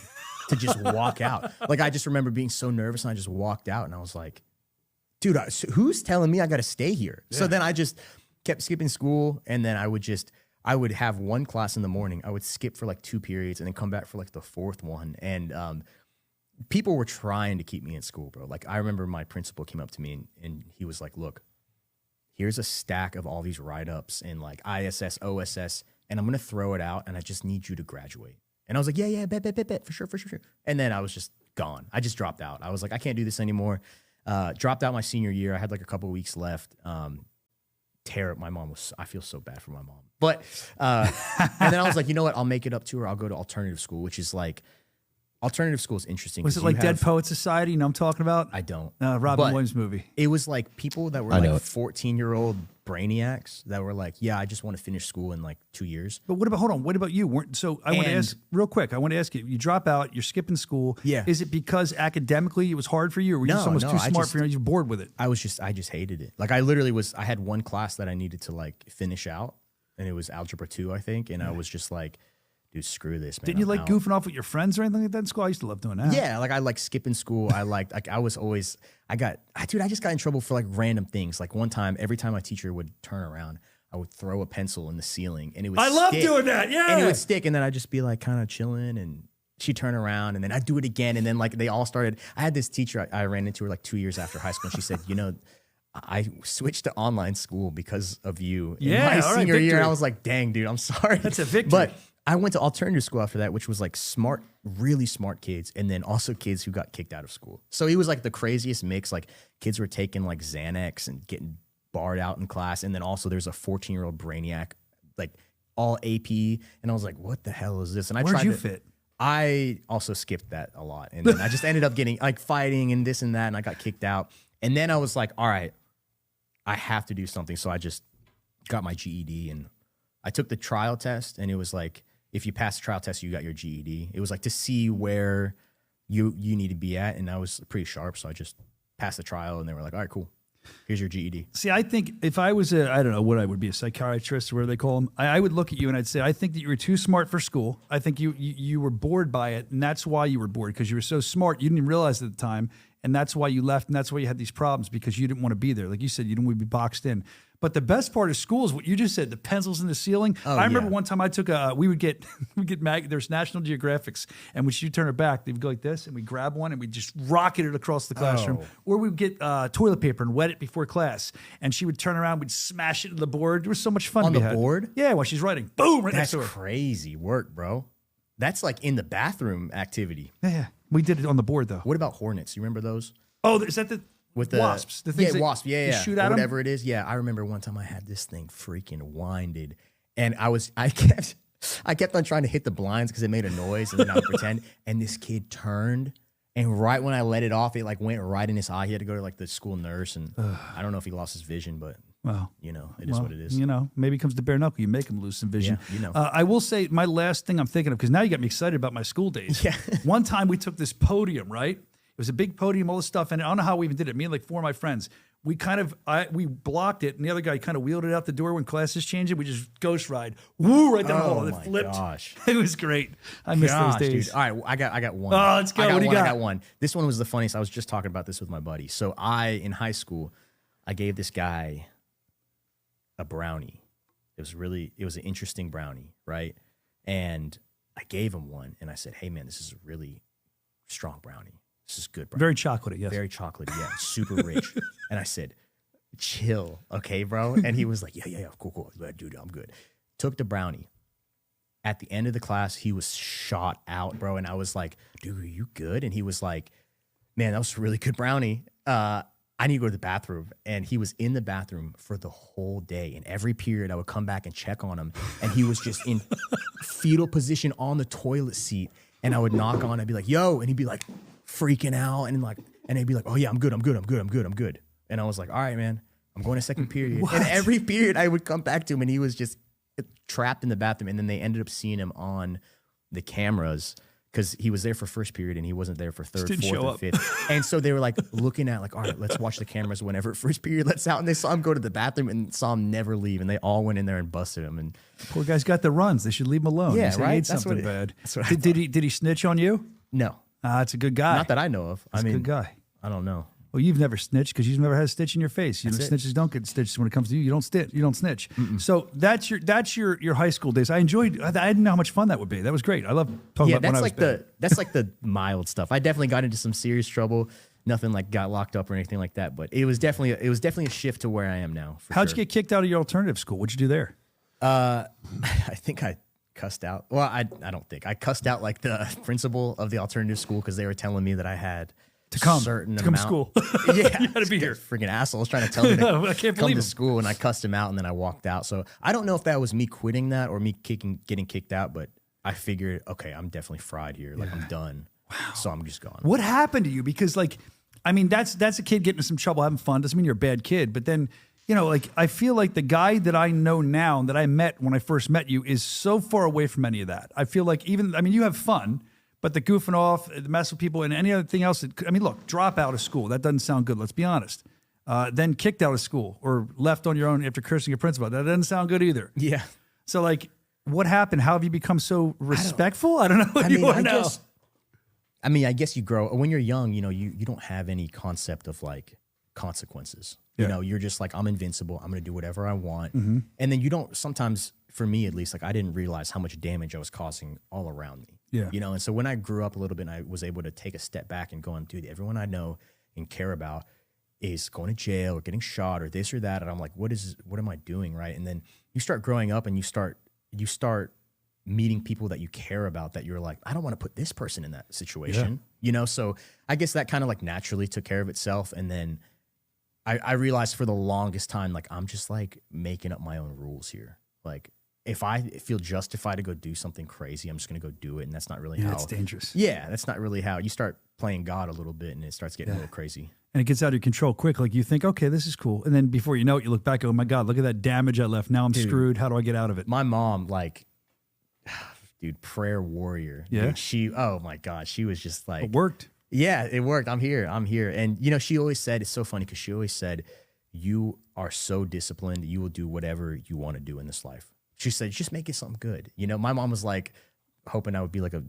to just walk out. Like, I just remember being so nervous, and I just walked out, and I was like, dude, who's telling me I got to stay here? Yeah. So then I just kept skipping school, and then I would have one class in the morning. I would skip for like 2 periods and then come back for like the fourth one. And people were trying to keep me in school, bro. Like I remember my principal came up to me and he was like, look, here's a stack of all these write-ups and like ISS, OSS, and I'm going to throw it out and I just need you to graduate. And I was like, yeah, bet, for sure. And then I was just gone. I just dropped out. I was like, I can't do this anymore. Dropped out my senior year. I had like a couple weeks left. My mom was, I feel so bad for my mom. But, and then I was like, you know what? I'll make it up to her. I'll go to alternative school, which is like, alternative school is interesting. Was it like Dead Poet Society? You know what I'm talking about? I don't. Robin Williams movie. It was like people that were like 14-year-old brainiacs that were like, yeah, I just want to finish school in like 2 years. But hold on. What about you? Want to ask real quick. I want to ask you, you drop out, you're skipping school. Yeah. Is it because academically it was hard for you or were you just almost too smart for you? You're bored with it? I just hated it. Like I had one class that I needed to like finish out and it was Algebra 2, I think. And I was just like, dude, screw this, man. Didn't you like goofing off with your friends or anything like that in school? I used to love doing that. Yeah, like I like skipping school. I just got in trouble for like random things. Like one time, every time my teacher would turn around, I would throw a pencil in the ceiling and it would I love doing that, yeah. And it would stick and then I'd just be like kind of chilling and she'd turn around and then I'd do it again. And then like they all started, I had this teacher, I ran into her like 2 years after high school and she said, you know, I switched to online school because of you in my senior year. And I was like, dang, dude, I'm sorry. That's a victory. But I went to alternative school after that, which was like smart, really smart kids, and then also kids who got kicked out of school. So it was like the craziest mix. Like kids were taking like Xanax and getting barred out in class, and then also there's a 14-year-old brainiac, like all AP, and I was like, what the hell is this? And Where'd you fit? I also skipped that a lot, and then I just ended up getting like fighting and this and that, and I got kicked out. And then I was like, all right, I have to do something. So I just got my GED, and I took the trial test, and it was like, if you pass the trial test, you got your GED. It was like to see where you need to be at. And I was pretty sharp. So I just passed the trial and they were like, all right, cool. Here's your GED. See, I think if I was I don't know what I would be, a psychiatrist or whatever they call them, I would look at you and I'd say, I think that you were too smart for school. I think you were bored by it. And that's why you were bored, because you were so smart. You didn't even realize at the time. And that's why you left. And that's why you had these problems, because you didn't want to be there. Like you said, you didn't want to be boxed in. But the best part of school is what you just said, the pencils in the ceiling. I remember one time I took we would get there's National Geographics, and when you turn it back, they would go like this, and we grab one and we just rocket it across the classroom. Or we would get toilet paper and wet it before class, and she would turn around, we'd smash it to the board. There was so much fun on the board. Yeah, while she's writing, boom, right next to her. That's crazy work, bro. That's like in the bathroom activity. Yeah, we did it on the board though. What about hornets? You remember those? Oh, is that the with the wasps? The things wasp. Yeah. Shoot at whatever it is. Yeah, I remember one time I had this thing freaking winded, and I kept on trying to hit the blinds because it made a noise, and then I would pretend. And this kid turned, and right when I let it off, it like went right in his eye. He had to go to like the school nurse, and I don't know if he lost his vision, but you know, it is what it is. You know, maybe it comes to bare knuckle. You make him lose some vision. Yeah, you know. I will say my last thing I'm thinking of, because now you got me excited about my school days. Yeah. One time we took this podium, right? It was a big podium, all this stuff, and I don't know how we even did it. Me and like 4 of my friends, we we blocked it, and the other guy kind of wheeled it out the door when classes changed it. We just ghost ride, woo, right down the hall. It flipped. Gosh. It was great. I miss those days. Dude. All right, I got one. Oh, let's go. What do you got? I got one. This one was the funniest. I was just talking about this with my buddy. So in high school, I gave this guy a brownie. It was an interesting brownie, right? And I gave him one, and I said, hey, man, this is a really strong brownie. This is good, bro. Very chocolatey, yes. Very chocolatey, yeah. Super rich. And I said, chill, okay, bro? And he was like, yeah, cool. Dude, I'm good. Took the brownie. At the end of the class, he was shot out, bro. And I was like, dude, are you good? And he was like, man, that was a really good brownie. I need to go to the bathroom. And he was in the bathroom for the whole day. And every period, I would come back and check on him. And he was just in fetal position on the toilet seat. And I would knock on, I'd be like, yo. And he'd be like, freaking out, and they'd be like, oh yeah, I'm good. And I was like, all right, man, I'm going to second period. What? And every period I would come back to him, and he was just trapped in the bathroom. And then they ended up seeing him on the cameras because he was there for first period and he wasn't there for third, fourth, and fifth. And so they were like looking at like, all right, let's watch the cameras whenever first period lets out. And they saw him go to the bathroom and saw him never leave. And they all went in there and busted him. And poor guy's got the runs. They should leave him alone. Yeah, he right. ate something bad. That's what Did he snitch on you? No. That's a good guy. Not that I know of. That's a good guy. I don't know. Well, you've never snitched because you've never had a stitch in your face. You know, snitches don't get stitches when it comes to you. You don't stitch. You don't snitch. So that's your high school days. I didn't know how much fun that would be. That was great. I love talking about when I was bad. That's like the mild stuff. I definitely got into some serious trouble. Nothing like got locked up or anything like that. But it was definitely a shift to where I am now. How'd you get kicked out of your alternative school? What'd you do there? I think I cussed out. Well, I don't think I cussed out like the principal of the alternative school because they were telling me that I had to come to school. Yeah, you had to be here. Freaking assholes trying to tell me to I can't come believe to him. school, and I cussed him out, and then I walked out. So I don't know if that was me quitting that or me getting kicked out, but I figured, okay, I'm definitely fried here. Like I'm done. Wow. So I'm just gone. What happened to you? Because that's a kid getting in some trouble, having fun. Doesn't mean you're a bad kid, but then. I feel like the guy that I know now that I met when I first met you is so far away from any of that. I feel like you have fun, but the goofing off, the mess with people, and any other thing else. Look, drop out of school. That doesn't sound good. Let's be honest. Then kicked out of school or left on your own after cursing your principal. That doesn't sound good either. Yeah. So what happened? How have you become so respectful? I don't know what you are now. I guess you grow when you're young. You don't have any concept of like consequences. Yeah. You're just like, I'm invincible. I'm going to do whatever I want. Mm-hmm. And then you don't, sometimes for me at least, like I didn't realize how much damage I was causing all around me. Yeah. And so when I grew up a little bit and I was able to take a step back and go, dude, everyone I know and care about is going to jail or getting shot or this or that. And I'm like, what am I doing? Right. And then you start growing up and you start meeting people that you care about that you're like, I don't want to put this person in that situation. So I guess that kind of like naturally took care of itself. And then I realized for the longest time, like, I'm just like making up my own rules here. Like, if I feel justified to go do something crazy, I'm just going to go do it. And that's not really how. It's dangerous. Yeah, that's not really how. You start playing God a little bit and it starts getting a little crazy. And it gets out of your control quick. Like you think, okay, this is cool. And then before you know it, you look back, oh my God, look at that damage I left. Now I'm screwed. How do I get out of it? My mom, prayer warrior. Yeah. Dude, oh my God, she was just like. It worked. Yeah, it worked. I'm here. And, she always said, it's so funny because she always said, you are so disciplined. You will do whatever you want to do in this life. She said, just make it something good. My mom was like hoping I would be like a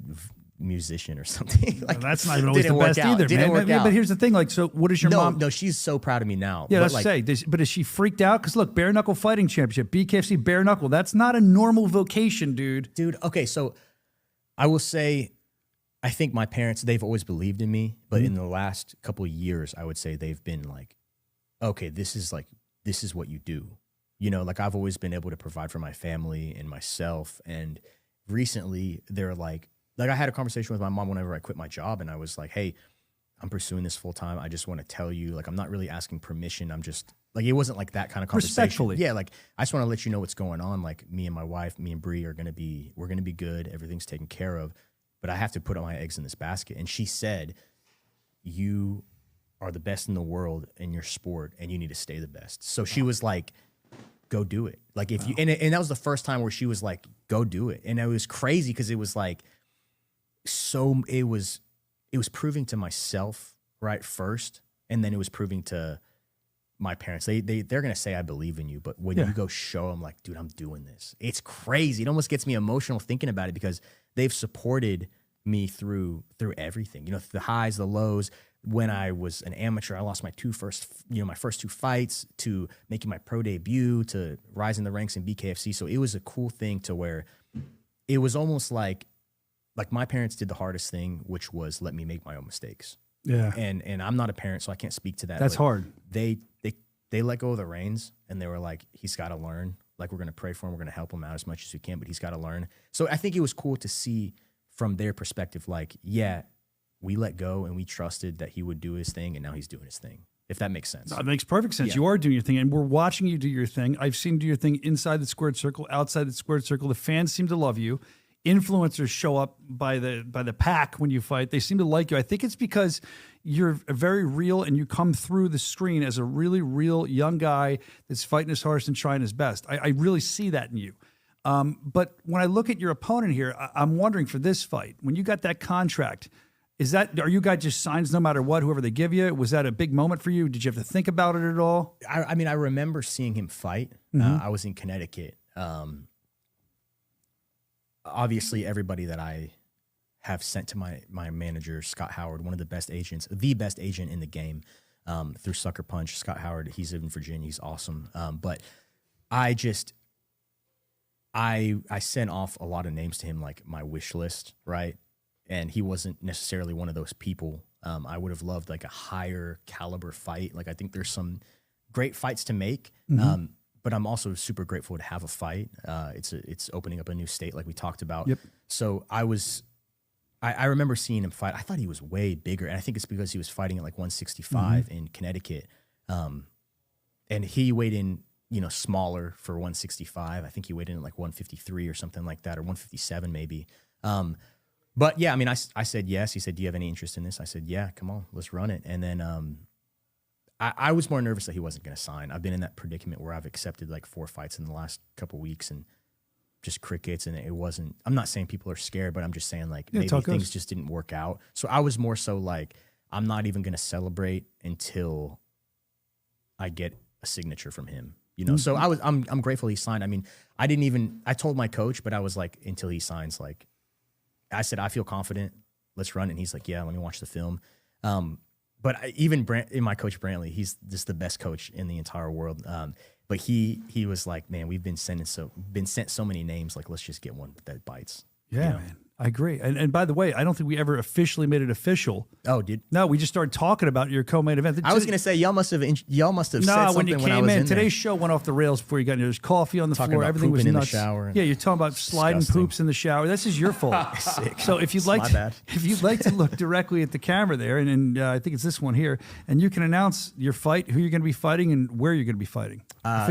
musician or something. Like, that's not even always the best either, man. But here's the thing. Like, so what is your mom? No, she's so proud of me now. Yeah, let's say. But is she freaked out? Because look, bare knuckle fighting championship, BKFC bare knuckle. That's not a normal vocation, dude. Dude, okay, so I will say, I think my parents, they've always believed in me, but in the last couple of years, I would say they've been like, okay, this is what you do. I've always been able to provide for my family and myself. And recently they're like I had a conversation with my mom whenever I quit my job and I was like, hey, I'm pursuing this full time. I just want to tell you, I'm not really asking permission. I'm just it wasn't like that kind of conversation. Respectfully. Yeah. I just want to let you know what's going on. Like me and my wife, me and Bree we're going to be good. Everything's taken care of. But I have to put all my eggs in this basket. And she said, you are the best in the world in your sport and you need to stay the best. So she was like, go do it. Like if you, and that was the first time where she was like, go do it. And it was crazy because it was like, it was proving to myself right first. And then it was proving to my parents. They're going to say, I believe in you. But when you go show them like, dude, I'm doing this. It's crazy. It almost gets me emotional thinking about it because they've supported me through everything, the highs, the lows. When I was an amateur, I lost my first two fights, to making my pro debut, to rising the ranks in BKFC. So it was a cool thing to where it was almost like my parents did the hardest thing, which was let me make my own mistakes. Yeah. And I'm not a parent, so I can't speak to that. That's hard. They let go of the reins and they were like, he's got to learn. Like, we're going to pray for him. We're going to help him out as much as we can, but he's got to learn. So I think it was cool to see from their perspective, like, yeah, we let go and we trusted that he would do his thing, and now he's doing his thing, if that makes sense. That makes perfect sense. Yeah. You are doing your thing, and we're watching you do your thing. I've seen you do your thing inside the squared circle, outside the squared circle. The fans seem to love you. Influencers show up by the pack when you fight. They seem to like you. I think it's because you're very real and you come through the screen as a really real young guy that's fighting his hardest and trying his best. I really see that in you. But when I look at your opponent here, I'm wondering for this fight, when you got that contract, are you guys just signs no matter what, whoever they give you? Was that a big moment for you? Did you have to think about it at all? I mean, I remember seeing him fight. I was in Connecticut. Obviously, everybody that I have sent to my manager, Scott Howard, one of the best agent in the game, through Sucker Punch. Scott Howard, he's in Virginia. He's awesome. But I sent off a lot of names to him, like my wish list, right? And he wasn't necessarily one of those people. I would have loved like a higher caliber fight. Like I think there's some great fights to make, but I'm also super grateful to have a fight. It's opening up a new state, like we talked about. Yep. So I remember seeing him fight. I thought he was way bigger, and I think it's because he was fighting at like 165 in Connecticut, and he weighed in, smaller for 165. I think he weighed in at like 153 or something like that, or 157 maybe. But yeah, I mean, I said yes. He said, "Do you have any interest in this?" I said, "Yeah, come on, let's run it." And then I was more nervous that he wasn't going to sign. I've been in that predicament where I've accepted like 4 fights in the last couple of weeks and just crickets, and it wasn't. I'm not saying people are scared, but I'm just saying like maybe things just didn't work out. So I was more so like, I'm not even going to celebrate until I get a signature from him. So I'm grateful he signed. I mean, I told my coach, but I was like, until he signs, like I said, I feel confident. Let's run it. And he's like, yeah, let me watch the film. But even my coach Brantley, he's just the best coach in the entire world. But he was like, man, we've been sent so many names. Like, let's just get one that bites. Yeah, man. I agree. And by the way, I don't think we ever officially made it official. Oh, no, we just started talking about your co-main event. I was going to say y'all must have said something when you came in. Today's show went off the rails before you got in here. There's coffee on the floor. Everything was nuts. In the shower. Yeah, you're talking about sliding poops in the shower. This is your fault. Sick. So if you'd like to look directly at the camera there, and I think it's this one here, and you can announce your fight, who you're going to be fighting, and where you're going to be fighting.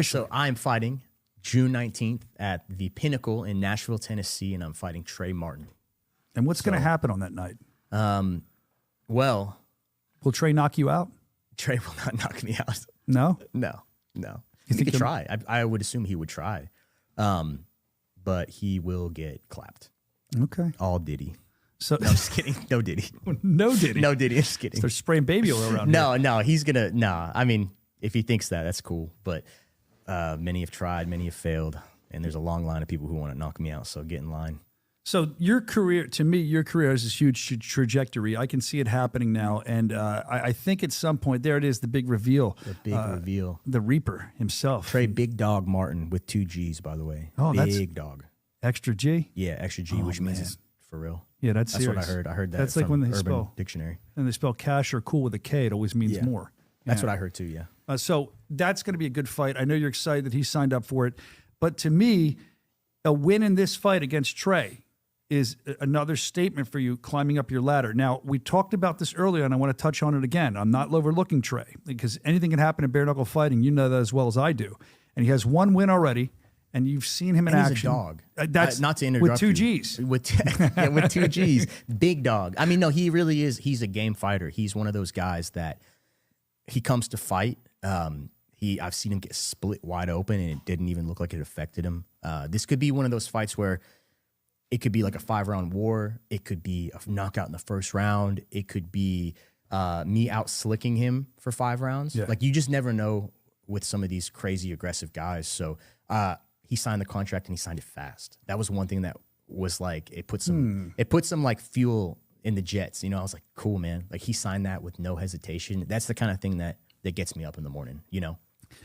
So I'm fighting June 19th at the Pinnacle in Nashville, Tennessee, and I'm fighting Trey Martin. And what's going to happen on that night? Will Trey knock you out? Trey will not knock me out. No? No. He could try. I would assume he would try. But he will get clapped. Okay. All Diddy. So no, I'm just kidding. No Diddy. No Diddy. No Diddy. I'm just kidding. Start spraying baby oil around here. No, he's going to, I mean, if he thinks that, that's cool. But many have tried, many have failed. And there's a long line of people who want to knock me out. So get in line. So your career has this huge trajectory. I can see it happening now. And I think at some point, there it is, the big reveal. The big reveal. The Reaper himself. Trey Big Dog Martin with 2 G's, by the way. Oh, Big Dog. Extra G? Yeah, extra G, which means it's for real. Yeah, that's what serious. I heard. I heard that that's from like when they Urban spell Dictionary. And they spell cash or cool with a K, it always means more. That's what I heard too, yeah. So that's going to be a good fight. I know you're excited that he signed up for it. But to me, a win in this fight against Trey is another statement for you climbing up your ladder. Now, we talked about this earlier, and I want to touch on it again. I'm not overlooking Trey because anything can happen in bare knuckle fighting. You know that as well as I do. And he has 1 win already, and you've seen him in action. He's a dog. That's not to interrupt with 2 G's. With 2 G's. Big dog. I mean, no, he really is. He's a game fighter. He's one of those guys that he comes to fight. I've seen him get split wide open, and it didn't even look like it affected him. This could be one of those fights where it could be like a 5-round war. It could be a knockout in the first round. It could be me out slicking him for 5 rounds. Yeah. Like you just never know with some of these crazy aggressive guys. So he signed the contract and he signed it fast. That was one thing that was like it put some like fuel in the jets. I was like, cool, man. Like he signed that with no hesitation. That's the kind of thing that gets me up in the morning.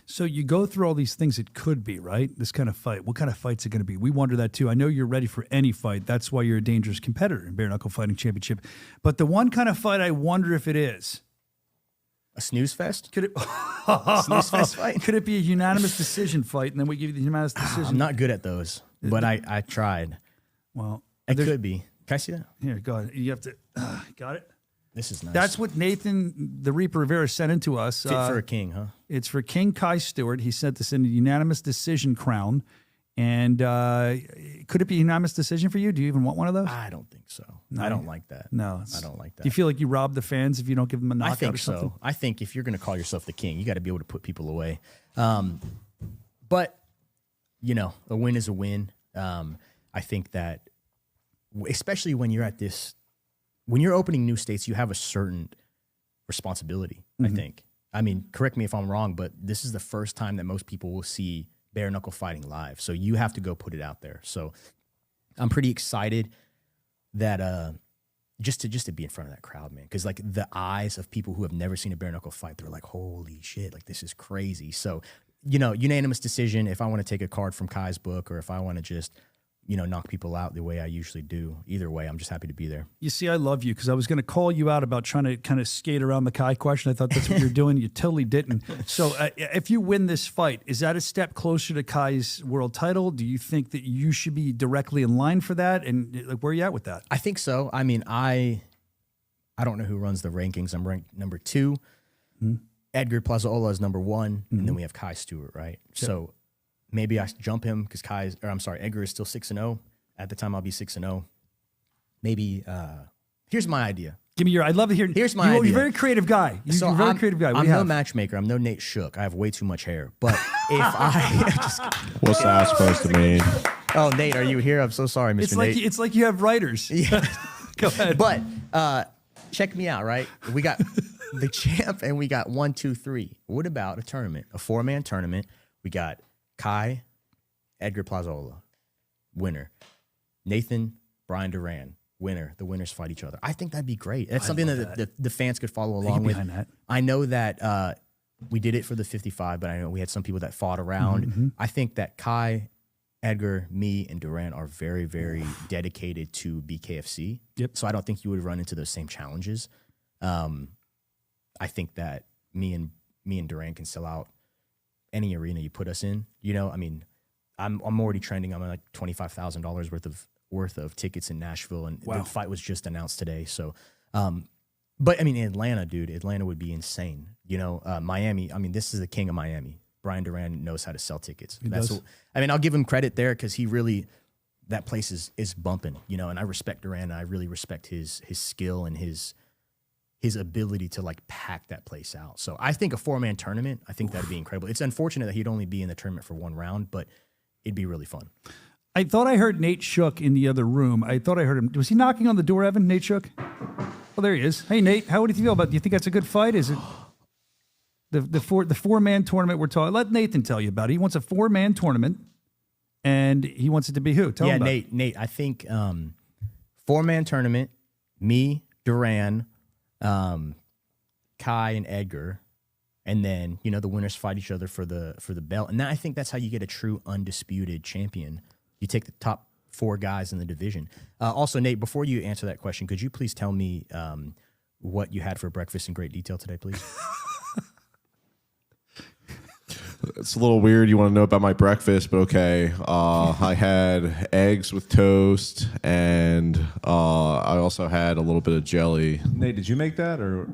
So you go through all these things it could be, right? This kind of fight. What kind of fight's it going to be? We wonder that too. I know you're ready for any fight. That's why you're a dangerous competitor in Bare Knuckle Fighting Championship. But the one kind of fight I wonder if it is. A snooze fest? Could it snooze fest fight? Could it be a unanimous decision fight and then we give you the unanimous decision? I'm not good at those, but I tried. Well, it could be. Can I see that? Here, go ahead. You have to. Got it? This is nice. That's what Nathan, the Reaper Rivera, sent into us. Fit for a king, huh? It's for King Kai Stewart. He sent this in a unanimous decision crown. And could it be a unanimous decision for you? Do you even want one of those? I don't think so. No, I don't like that. No. I don't like that. Do you feel like you rob the fans if you don't give them a knockout I think or something? so. I think if you're going to call yourself the king, you got to be able to put people away. But, a win is a win. I think that, especially when you're at this, when you're opening new states, you have a certain responsibility, I think. I mean, correct me if I'm wrong, but this is the first time that most people will see bare knuckle fighting live. So you have to go put it out there. So I'm pretty excited that just to be in front of that crowd, man. Because like the eyes of people who have never seen a bare knuckle fight, they're like, holy shit, like this is crazy. So, unanimous decision. If I want to take a card from Kai's book, or if I want to just, knock people out the way I usually do, either way, I'm just happy to be there. You see, I love you because I was going to call you out about trying to kind of skate around the Kai question. I thought that's what you're doing. You totally didn't. So if you win this fight, is that a step closer to Kai's world title? Do you think that you should be directly in line for that? And like, where are you at with that? I think so. I mean, I don't know who runs the rankings. I'm ranked number 2. Mm-hmm. Edgar Plazaola is number 1, mm-hmm. and then we have Kai Stewart, right? Yep. So maybe I jump him because Edgar is still 6-0. At the time, I'll be 6-0. Maybe, here's my idea. Give me I'd love to hear. Here's my idea. You're a very creative guy. You're a very creative guy. I'm no matchmaker. I'm no Nate Shook. I have way too much hair. But if I... What's that supposed to mean? Oh, Nate, are you here? I'm so sorry, Mr. Nate. It's like you have writers. Yeah. Go ahead. But check me out, right? We got the champ and we got 1, 2, 3. What about a tournament? A 4-man tournament. We got Kai, Edgar Plazola, winner. Nathan, Brian Duran, winner. The winners fight each other. I think that'd be great. That's something that the fans could follow along with. That. I know that we did it for the 55, but I know we had some people that fought around. Mm-hmm. I think that Kai, Edgar, me, and Duran are very, very dedicated to BKFC. Yep. So I don't think you would run into those same challenges. I think that me and Duran can sell out any arena you put us in. I mean, I'm already trending. I'm at like $25,000 worth of tickets in Nashville, and the fight was just announced today. So, but I mean, Atlanta, dude, Atlanta would be insane. Miami. I mean, this is the king of Miami. Brian Duran knows how to sell tickets. I'll give him credit there because that place is bumping. And I respect Duran. And I really respect his skill and his ability to like pack that place out. So I think a 4-man tournament, I think that'd be incredible. It's unfortunate that he'd only be in the tournament for 1 round, but it'd be really fun. I thought I heard Nate Shook in the other room. I thought I heard him. Was he knocking on the door, Evan? Nate Shook? Oh, there he is. Hey, Nate, how would you feel about it? Do you think that's a good fight? Is it the 4-man tournament we're talking? Let Nathan tell you about it. He wants a 4-man tournament, and he wants it to be who? Tell him about it. Nate, I think 4-man tournament, me, Duran, Kai and Edgar, and then the winners fight each other for the belt. And I think that's how you get a true undisputed champion. You take the top 4 guys in the division. Also, Nate, before you answer that question, could you please tell me what you had for breakfast in great detail today, please? It's a little weird. You want to know about my breakfast, but okay. I had eggs with toast, and I also had a little bit of jelly. Nate, did you make that, or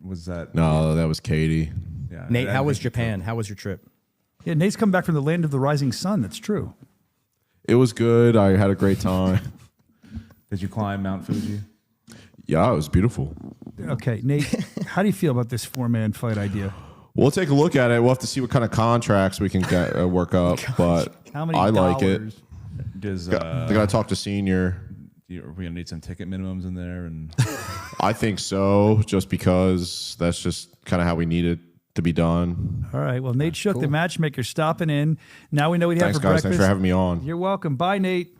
was that? No, that was Katie. Yeah, Nate, how was Japan? How was your trip? Yeah, Nate's come back from the land of the rising sun. That's true. It was good. I had a great time. Did you climb Mount Fuji? Yeah, it was beautiful. Okay, Nate, how do you feel about this 4-man fight idea? We'll take a look at it. We'll have to see what kind of contracts we can get work up. But how many I like it. Does they got to talk to Senior. Are we gonna need some ticket minimums in there? And I think so, just because that's just kind of how we need it to be done. All right. Well, Nate Shook, the matchmaker, stopping in. Now we know what he had for breakfast. Thanks for having me on. You're welcome. Bye, Nate.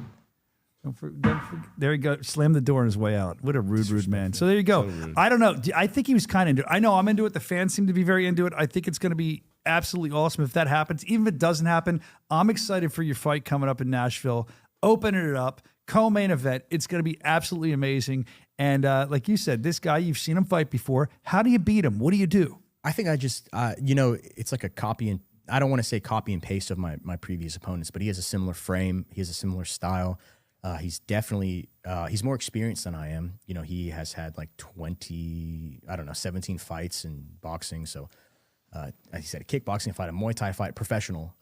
There you go. Slammed the door on his way out. What a rude man. So there you go. So I don't know. I think he was kind of into it. I know I'm into it. The fans seem to be very into it. I think it's going to be absolutely awesome if that happens. Even if it doesn't happen, I'm excited for your fight coming up in Nashville. Opening it up. Co-main event. It's going to be absolutely amazing. And like you said, this guy, you've seen him fight before. How do you beat him? What do you do? I think I just, it's like a copy and I don't want to say copy and paste of my previous opponents, but he has a similar frame. He has a similar style. He's definitely, he's more experienced than I am. He has had like 17 fights in boxing. So, as he said, a kickboxing fight, a Muay Thai fight, professional.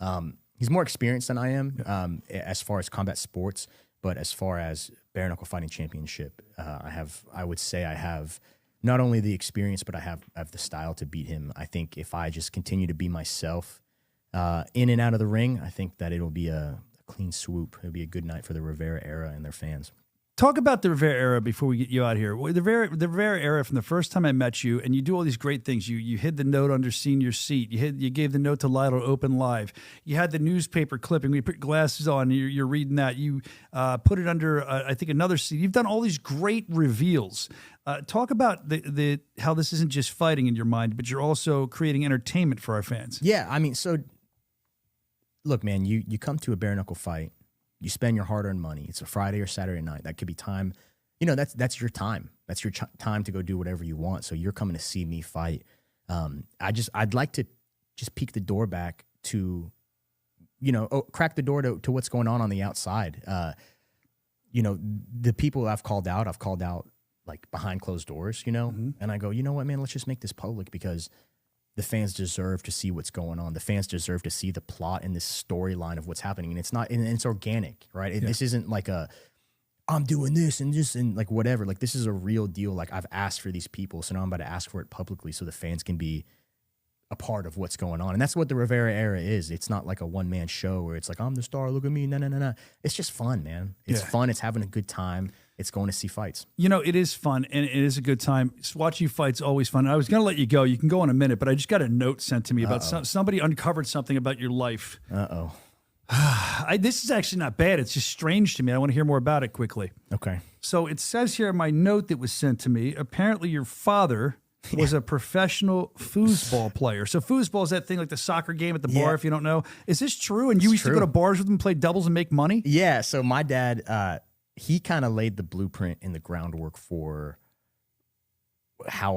He's more experienced than I am as far as combat sports, but as far as bare knuckle fighting championship, I would say I have not only the experience, but I have the style to beat him. I think if I just continue to be myself in and out of the ring, I think that it'll be a clean swoop. It'll be a good night for the Rivera era and their fans. Talk about the Rivera era before we get you out here. Well, the Rivera era, from the first time I met you, and you do all these great things. You hid the note under senior seat. You gave the note to Lionel Open Live. You had the newspaper clipping. We put glasses on. You're reading that. You put it under, I think, another seat. You've done all these great reveals. Talk about the how this isn't just fighting in your mind, but you're also creating entertainment for our fans. Yeah, I mean, so look, man, you come to a bare knuckle fight. You spend your hard-earned money. It's a Friday or Saturday night. That could be time. You know, that's your time. That's your time to go do whatever you want. So you're coming to see me fight. I'd like to just peek the door back to, crack the door to what's going on the outside. The people I've called out like behind closed doors, and I go, you know what, man, let's just make this public because the fans deserve to see what's going on. The fans deserve to see the plot and this storyline of what's happening. And it's organic, right? This isn't like I'm doing this and like whatever. Like this is a real deal. Like I've asked for these people, so now I'm about to ask for it publicly so the fans can be a part of what's going on. And that's what the Rivera era is. It's not like a one-man show where it's like, I'm the star, look at me. No. It's just fun, man. It's fun. It's having a good time. It's going to see fights. It is fun, and it is a good time. Watching you fight's always fun. I was going to let you go. You can go in a minute, but I just got a note sent to me about somebody uncovered something about your life. This is actually not bad. It's just strange to me. I want to hear more about it quickly. Okay. So it says here in my note that was sent to me, apparently your father was a professional foosball player. So foosball is that thing like the soccer game at the bar, if you don't know. Is this true? And you used to go to bars with him, play doubles, and make money? Yeah, so my dad... he kind of laid the blueprint and the groundwork for how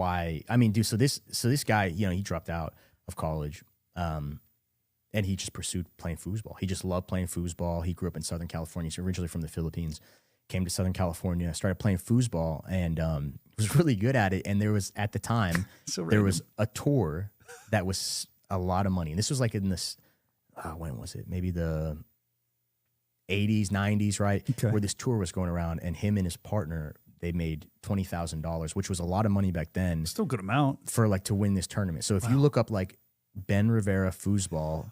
so this guy, he dropped out of college, and he just pursued playing foosball. He just loved playing foosball. He grew up in Southern California. He's originally from the Philippines, came to Southern California, started playing foosball, and was really good at it. And there was, at the time, there was a tour that was a lot of money. And this was like in this, when was it? Maybe the 80s, 90s, right? Okay. Where this tour was going around, and him and his partner, they made $20,000, which was a lot of money back then. Still a good amount. For like to win this tournament. So if you look up like Ben Rivera foosball,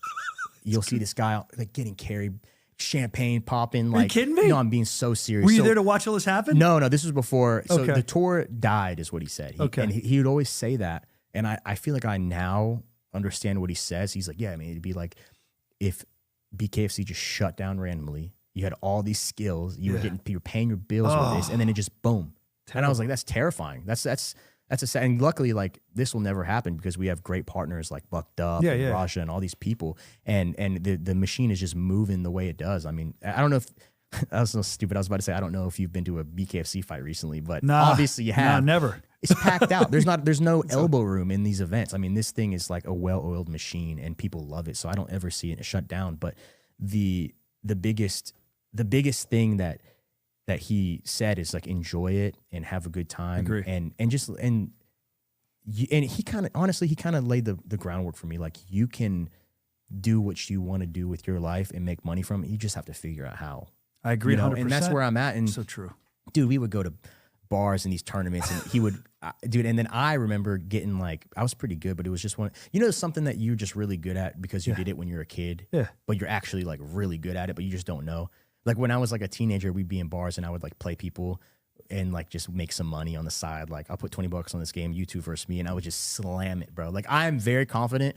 you'll see this guy like getting carried, champagne popping. Like, are you kidding me? No, I'm being so serious. Were you there to watch all this happen? No, this was before. So the tour died is what he said. And he would always say that. And I feel like I now understand what he says. He's like, yeah, I mean, it'd be like if BKFC just shut down randomly. You had all these skills. You were paying your bills with this, and then it just boom. Terrible. And I was like, that's terrifying. That's a sad. And luckily, like this will never happen because we have great partners like Buck Duff and Raja and all these people, and the machine is just moving the way it does. I mean, I don't know if that was so stupid. I was about to say I don't know if you've been to a BKFC fight recently, but obviously you have. Never. It's packed out. There's no elbow room in these events. I mean, this thing is like a well-oiled machine, and people love it. So I don't ever see it shut down. But the biggest thing that he said is like enjoy it and have a good time. Agree. And he kind of laid the groundwork for me. Like you can do what you want to do with your life and make money from it. You just have to figure out how. I agree, 100%. And that's where I'm at. And so true, dude. We would go to bars in these tournaments, and he would, dude. And then I remember getting like, I was pretty good, but it was just something that you're just really good at because you did it when you were a kid. Yeah. But you're actually like really good at it, but you just don't know. Like when I was like a teenager, we'd be in bars and I would like play people and like just make some money on the side. Like I'll put $20 on this game, you two versus me, and I would just slam it, bro. Like I'm very confident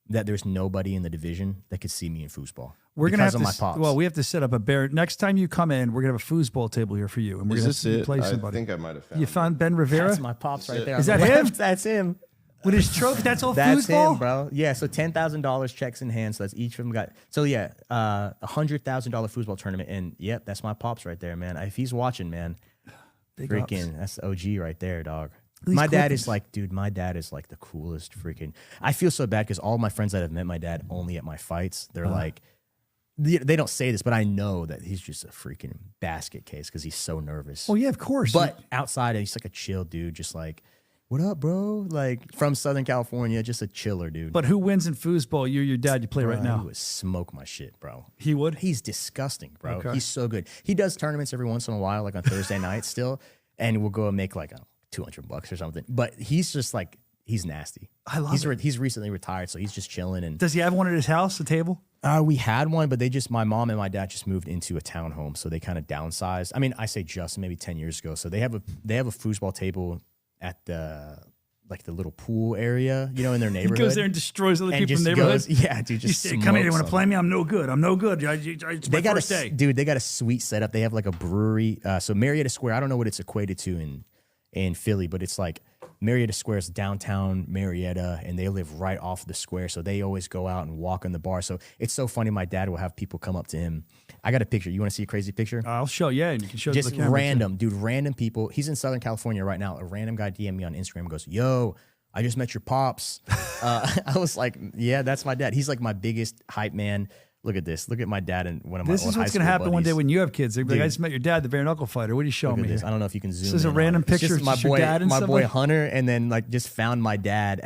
that there's nobody in the division that could see me in foosball. We're gonna have to. Well, we have to set up a bear. Next time you come in, we're gonna have a foosball table here for you, and we're gonna play somebody. I think I might have found. You found Ben Rivera? That's my pops right there. Is that him? That's him. With his trophy, that's all that's foosball? Him, bro. Yeah, so $10,000 checks in hand. So that's each of them got. So yeah, $100,000 foosball tournament, and yep, that's my pops right there, man. If he's watching, man, freaking, that's OG right there, dog. My dad is like, dude, my dad is like the coolest freaking. I feel so bad because all my friends that have met my dad only at my fights, they're like, they don't say this, but I know that he's just a freaking basket case because he's so nervous. Well, yeah, of course. But outside, he's like a chill dude, just like, what up, bro? Like from Southern California, just a chiller dude. But who wins in foosball? You or your dad? You play right now. He would smoke my shit, bro. He would? He's disgusting, bro. Okay. He's so good. He does tournaments every once in a while, like on Thursday nights still, and we'll go and make like $200 or something. But he's just like he's nasty. I love it. He's recently retired, so he's just chilling. And does he have one at his house, a table? We had one, but my mom and my dad just moved into a townhome, so they kind of downsized. I mean, I say just maybe 10 years ago. So they have a foosball table at the little pool area, in their neighborhood. He goes there and destroys other people in the neighborhood. Yeah, dude, just you say, come here, you want to play me? I'm no good. It's my first day. Dude, they got a sweet setup. They have like a brewery. So Marietta Square, I don't know what it's equated to in Philly, but it's like Marietta Square is downtown Marietta, and they live right off the square. So they always go out and walk in the bar. So it's so funny. My dad will have people come up to him. I got a picture. You want to see a crazy picture? I'll show you. And you can show just the camera random, dude. Random people. He's in Southern California right now. A random guy DM me on Instagram and goes, "Yo, I just met your pops." I was like, "Yeah, that's my dad." He's like my biggest hype man. Look at this. Look at my dad and one of my This is what's going to happen one day when you have kids. They're like, Dude. I just met your dad, the bare knuckle fighter. What are you showing me this. here? I don't know if you can zoom. This is a in random on it. It's picture just of your dad and my stuff boy like- Hunter, and then like just found my dad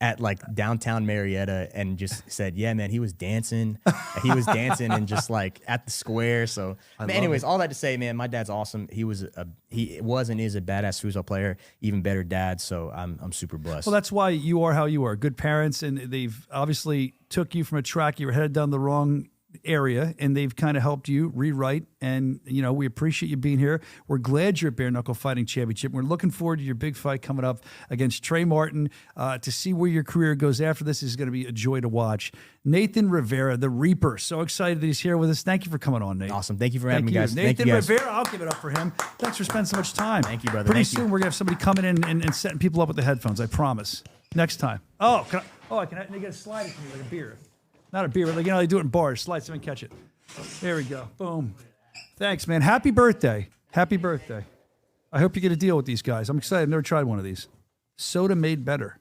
at like downtown Marietta and just said, "Yeah, man, he was dancing. He was dancing and just like at the square." So, man, anyways, all that to say, man, my dad's awesome. He was and is a badass foosball player, even better dad. So I'm super blessed. Well, that's why you are how you are. Good parents, and they've obviously took you from a track you were headed down the wrong area, and they've kind of helped you rewrite. And we appreciate you being here. We're glad you're at Bare Knuckle Fighting Championship. We're looking forward to your big fight coming up against Trey Martin. To see where your career goes after this is going to be a joy to watch. Nathan Rivera, the Reaper, so excited that he's here with us. Thank you for coming on, Nate. Awesome. Thank you for having me, guys. Nathan Thank you, guys. Rivera, I'll give it up for him. Thanks for spending so much time. Thank you, brother. Pretty Thank soon you. we're going to have somebody coming in and setting people up with the headphones, I promise. Next time. Oh, I can get a slide it to me like a beer. Not a beer, but they do it in bars. Slide, someone catch it. There we go. Boom. Thanks, man. Happy birthday. Happy birthday. I hope you get a deal with these guys. I'm excited. I've never tried one of these. Soda made better.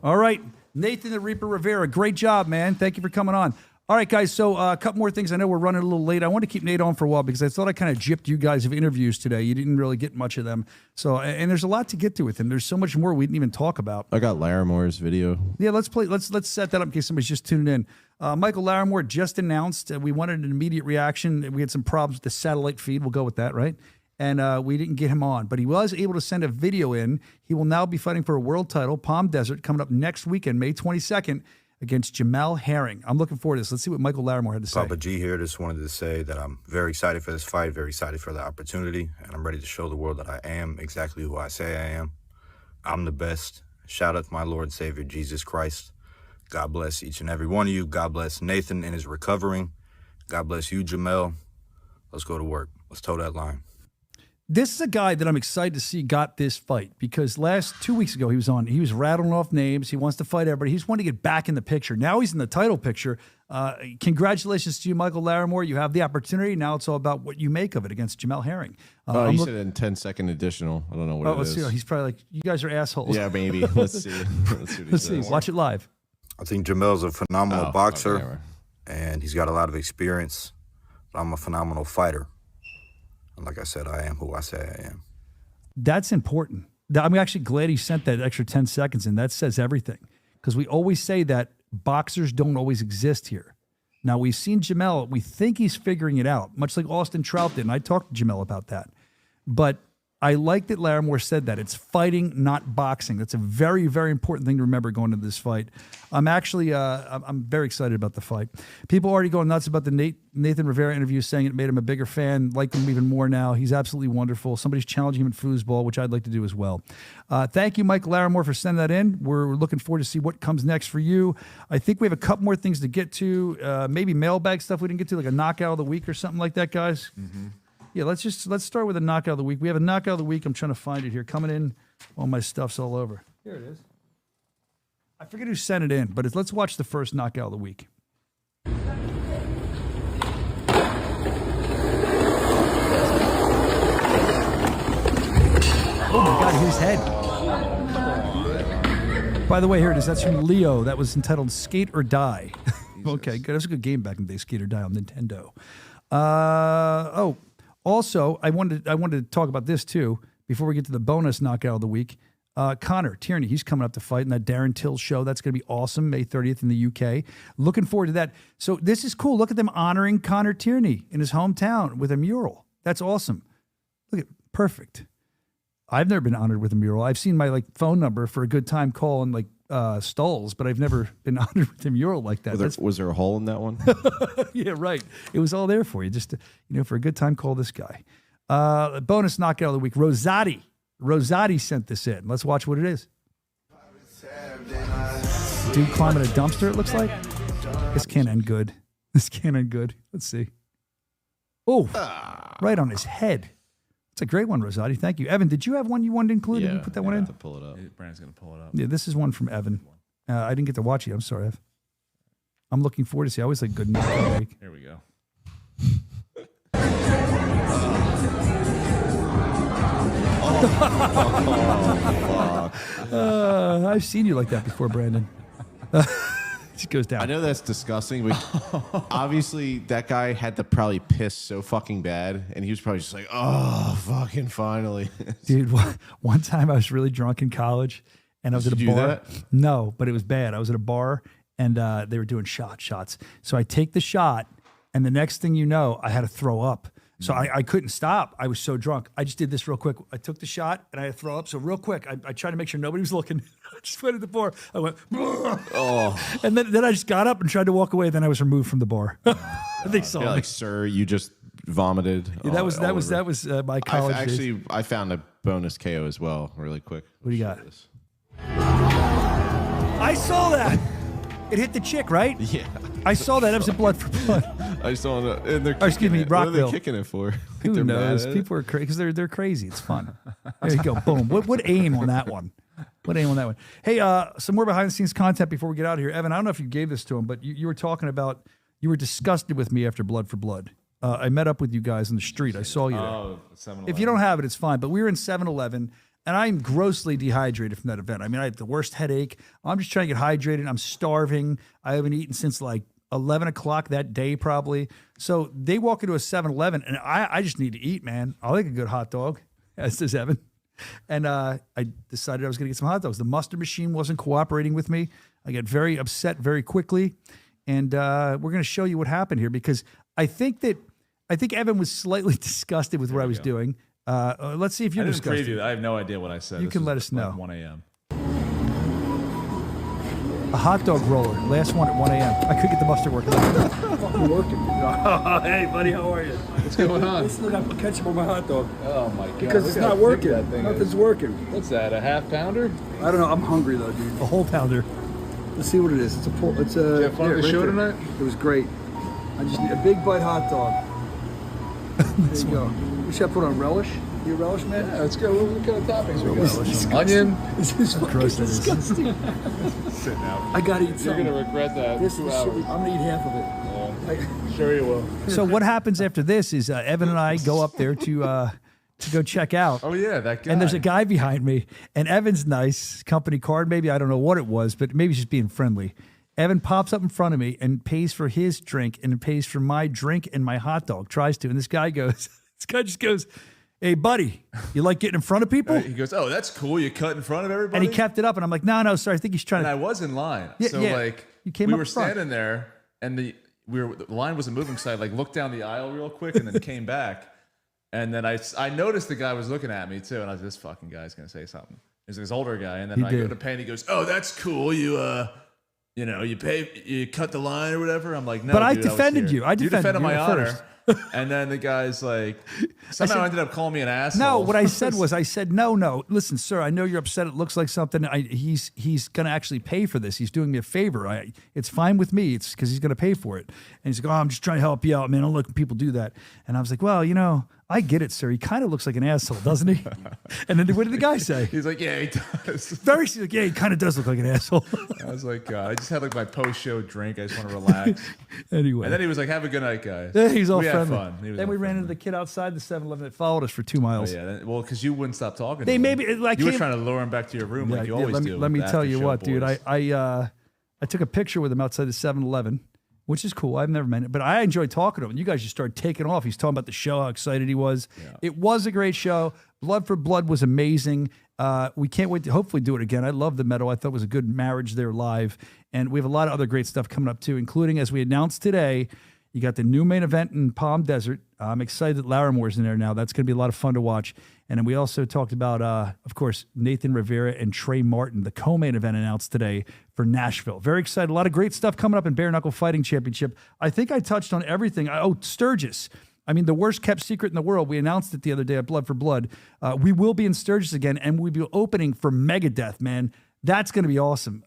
All right. Nathan the Reaper Rivera, great job, man. Thank you for coming on. All right, guys, so a couple more things. I know we're running a little late. I want to keep Nate on for a while because I thought I kind of gypped you guys of interviews today. You didn't really get much of them. So, and there's a lot to get to with him. There's so much more we didn't even talk about. I got Laramore's video. Yeah, let's set that up in case somebody's just tuning in. Michael Larimore just announced we wanted an immediate reaction. We had some problems with the satellite feed. We'll go with that, right? And we didn't get him on, but he was able to send a video in. He will now be fighting for a world title, Palm Desert, coming up next weekend, May 22nd, against Jamel Herring. I'm looking forward to this. Let's see what Michael Larimore had to say. Papa G here. Just wanted to say that I'm very excited for this fight, very excited for the opportunity, and I'm ready to show the world that I am exactly who I say I am. I'm the best. Shout out to my Lord and Savior, Jesus Christ. God bless each and every one of you. God bless Nathan in his recovering. God bless you, Jamel. Let's go to work. Let's toe that line. This is a guy that I'm excited to see got this fight because 2 weeks ago he was rattling off names. He wants to fight everybody. He just wanted to get back in the picture. Now he's in the title picture. Congratulations to you, Michael Larimore. You have the opportunity. Now it's all about what you make of it against Jamel Herring. You said in 10-second additional. I don't know what it let's is. See. He's probably like, you guys are assholes. Yeah, maybe. Let's see. Let's see. Watch it live. I think Jamel's a phenomenal boxer, and he's got a lot of experience, but I'm a phenomenal fighter. And like I said, I am who I say I am. That's important. I'm actually glad he sent that extra 10 seconds in. That says everything. Because we always say that boxers don't always exist here. Now, we've seen Jamel. We think he's figuring it out, much like Austin Trout did. And I talked to Jamel about that. But I like that Larimore said that. It's fighting, not boxing. That's a very, very important thing to remember going into this fight. I'm actually, I'm very excited about the fight. People already going nuts about the Nathan Rivera interview, saying it made him a bigger fan, like him even more now. He's absolutely wonderful. Somebody's challenging him in foosball, which I'd like to do as well. Thank you, Michael Larimore, for sending that in. We're looking forward to see what comes next for you. I think we have a couple more things to get to. Maybe mailbag stuff we didn't get to, like a knockout of the week or something like that, guys. Mm-hmm. Yeah, let's start with a knockout of the week. We have a knockout of the week. I'm trying to find it here. Coming in, all my stuff's all over. Here it is. I forget who sent it in, but let's watch the first knockout of the week. Oh my God, his head. By the way, here it is. That's from Leo. That was entitled Skate or Die. Okay, good. That was a good game back in the day, Skate or Die on Nintendo. Also, I wanted to talk about this too before we get to the bonus knockout of the week. Connor Tierney, he's coming up to fight in that Darren Till show. That's going to be awesome, May 30th in the UK. Looking forward to that. So this is cool. Look at them honoring Connor Tierney in his hometown with a mural. That's awesome. Look at perfect. I've never been honored with a mural. I've seen my phone number for a good time call and Stolls, but I've never been honored with a mural like that. Was there a hole in that one? Yeah, right. It was all there for you. Just for a good time, call this guy. Bonus knockout of the week. Rosati sent this in. Let's watch what it is. Dude climbing a dumpster, it looks like. This can't end good. Let's see. Oh, right on his head. It's a great one, Rosati. Thank you. Evan, did you have one you wanted to include? Yeah, Did you put that one in? To pull it up. Brandon's going to pull it up. Yeah, this is one from Evan. I didn't get to watch it. I'm sorry, Ev. I'm looking forward to see. I always like good news. Here we go. I've seen you like that before, Brandon. It goes down. I know that's disgusting, but obviously that guy had to probably piss so fucking bad, and he was probably just like, "Oh, fucking finally." Dude, one time I was really drunk in college, and I was at a bar. That? No, but it was bad. I was at a bar, and they were doing shots. So I take the shot, and the next thing you know, I had to throw up. So I couldn't stop. I was so drunk. I just did this real quick. I took the shot, and I had to throw up. So real quick, I tried to make sure nobody was looking. I just went at the bar. I went, oh, and then I just got up and tried to walk away. Then I was removed from the bar. They saw me. Like, sir, you just vomited. Yeah, that was my college days. I found a bonus KO as well, really quick. What do you got? I saw that. It hit the chick, right? Yeah. I saw that. It was a blood for blood. I just don't know. And they're excuse me, Rockville. What are they kicking it for? Who knows? People are crazy because they're crazy. It's fun. There you go. Boom. What aim on that one? Hey, some more behind the scenes content before we get out of here. Evan, I don't know if you gave this to him, but you were talking about, you were disgusted with me after Blood for Blood. I met up with you guys in the street. I saw you there. Oh, 7-Eleven. If you don't have it, it's fine. But we were in 7-Eleven, and I'm grossly dehydrated from that event. I mean, I had the worst headache. I'm just trying to get hydrated. I'm starving. I haven't eaten since 11 o'clock that day probably. So they walk into a 7-Eleven, and I just need to eat, man. I like a good hot dog, as does Evan. And I decided I was going to get some hot dogs. The mustard machine wasn't cooperating with me. I got very upset very quickly. And we're going to show you what happened here, because I think Evan was slightly disgusted with what I was doing. Let's see if you're disgusted. Preview. I have no idea what I said. You can let us know. 1 a.m. A hot dog roller. Last one at 1 a.m. I couldn't get the mustard working. Fucking working. Oh, hey, buddy, how are you? What's going on? Listen, I put ketchup on my hot dog. Oh, my God. Because it's not working. Nothing's working. What's that, a half pounder? I don't know. I'm hungry, though, dude. A whole pounder. Let's see what it is. Did you have fun at the show tonight? It was great. I just need a big bite hot dog. There you go. We should put on relish. You a relish man? Yeah, let's go. What kind of toppings we got? Onion. This is gross. Disgusting. Sit down. I gotta eat something. You're gonna regret that. This 2 is hours. I'm gonna eat half of it. Yeah. Sure you will. So what happens after this is Evan and I go up there to go check out. Oh yeah, that guy. And there's a guy behind me, and Evan's nice company card. Maybe I don't know what it was, but maybe he's just being friendly. Evan pops up in front of me and pays for his drink and pays for my drink and my hot dog. Tries to, and this guy just goes, "Hey, buddy, you like getting in front of people?" He goes, "Oh, that's cool. You cut in front of everybody." And he kept it up, and I'm like, "No, sorry. I think he's trying and to." I was in line, Yeah, so yeah. like You came we up were front. standing there, and the line wasn't moving, so I like looked down the aisle real quick and then came back, and then I noticed the guy was looking at me too, and I was, this fucking guy's gonna say something. He's this older guy, and then He I go did. to pay, and he goes, "Oh, that's cool. You cut the line or whatever." I'm like, "No, But I dude, was defended here." you. I defended defended you my at honor. first. And then the guy's like, somehow ended up calling me an asshole. No, what I said was, no. Listen, sir, I know you're upset. It looks like something. He's going to actually pay for this. He's doing me a favor. It's fine with me. It's because he's going to pay for it. And he's like, "Oh, I'm just trying to help you out, man. I don't let people do that." And I was like, "Well, I get it, sir. He kind of looks like an asshole, doesn't he?" And then what did the guy say? He's like, "Yeah, he does." He's like, "Yeah, he kind of does look like an asshole." I was like, God, I just had like my post-show drink. I just want to relax. Anyway. And then he was like, "Have a good night, guys." Yeah, he's all we friendly. Had fun. Then we ran into the kid outside the 7-Eleven that followed us for 2 miles. Oh, yeah, well, because you wouldn't stop talking. They to him. maybe you were came- trying to lure him back to your room like you always do. Let me with tell you after-show what, dude. boys. I took a picture with him outside the 7-Eleven, which is cool. I've never met him, but I enjoyed talking to him. And you guys just started taking off. He's talking about the show, how excited he was. Yeah. It was a great show. Blood for Blood was amazing. We can't wait to hopefully do it again. I love the medal. I thought it was a good marriage there live. And we have a lot of other great stuff coming up too, including, as we announced today, You got the new main event in Palm Desert. I'm excited that Laramore's in there now. That's going to be a lot of fun to watch. And then we also talked about, of course, Nathan Rivera and Trey Martin, the co-main event announced today for Nashville. Very excited. A lot of great stuff coming up in Bare Knuckle Fighting Championship. I think I touched on everything. Oh, Sturgis. I mean, the worst kept secret in the world. We announced it the other day at Blood for Blood. We will be in Sturgis again, and we'll be opening for Megadeth, man. That's going to be awesome.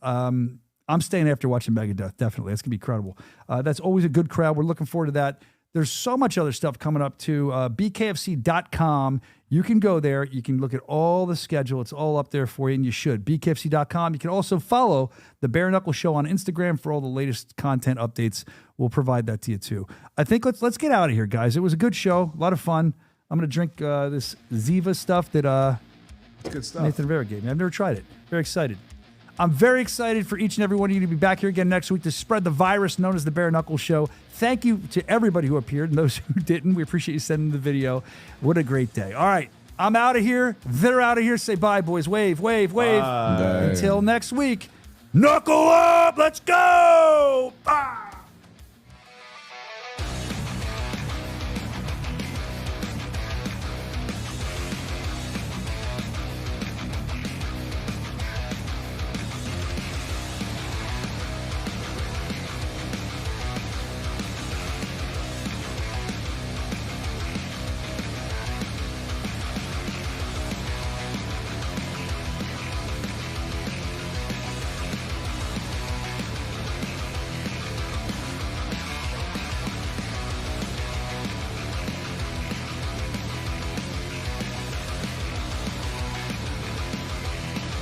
I'm staying after watching Megadeth, definitely. That's going to be incredible. That's always a good crowd. We're looking forward to that. There's so much other stuff coming up, too. BKFC.com. You can go there. You can look at all the schedule. It's all up there for you, and you should. BKFC.com. You can also follow the Bare Knuckle Show on Instagram for all the latest content updates. We'll provide that to you, too. I think let's get out of here, guys. It was a good show. A lot of fun. I'm going to drink this Ziva stuff that good stuff. Nathan Rivera gave me. I've never tried it. Very excited. I'm very excited for each and every one of you to be back here again next week to spread the virus known as the Bare Knuckle Show. Thank you to everybody who appeared and those who didn't. We appreciate you sending the video. What a great day. All right. I'm out of here. They're out of here. Say bye, boys. Wave, wave, wave. Bye. Until next week. Knuckle up. Let's go. Bye.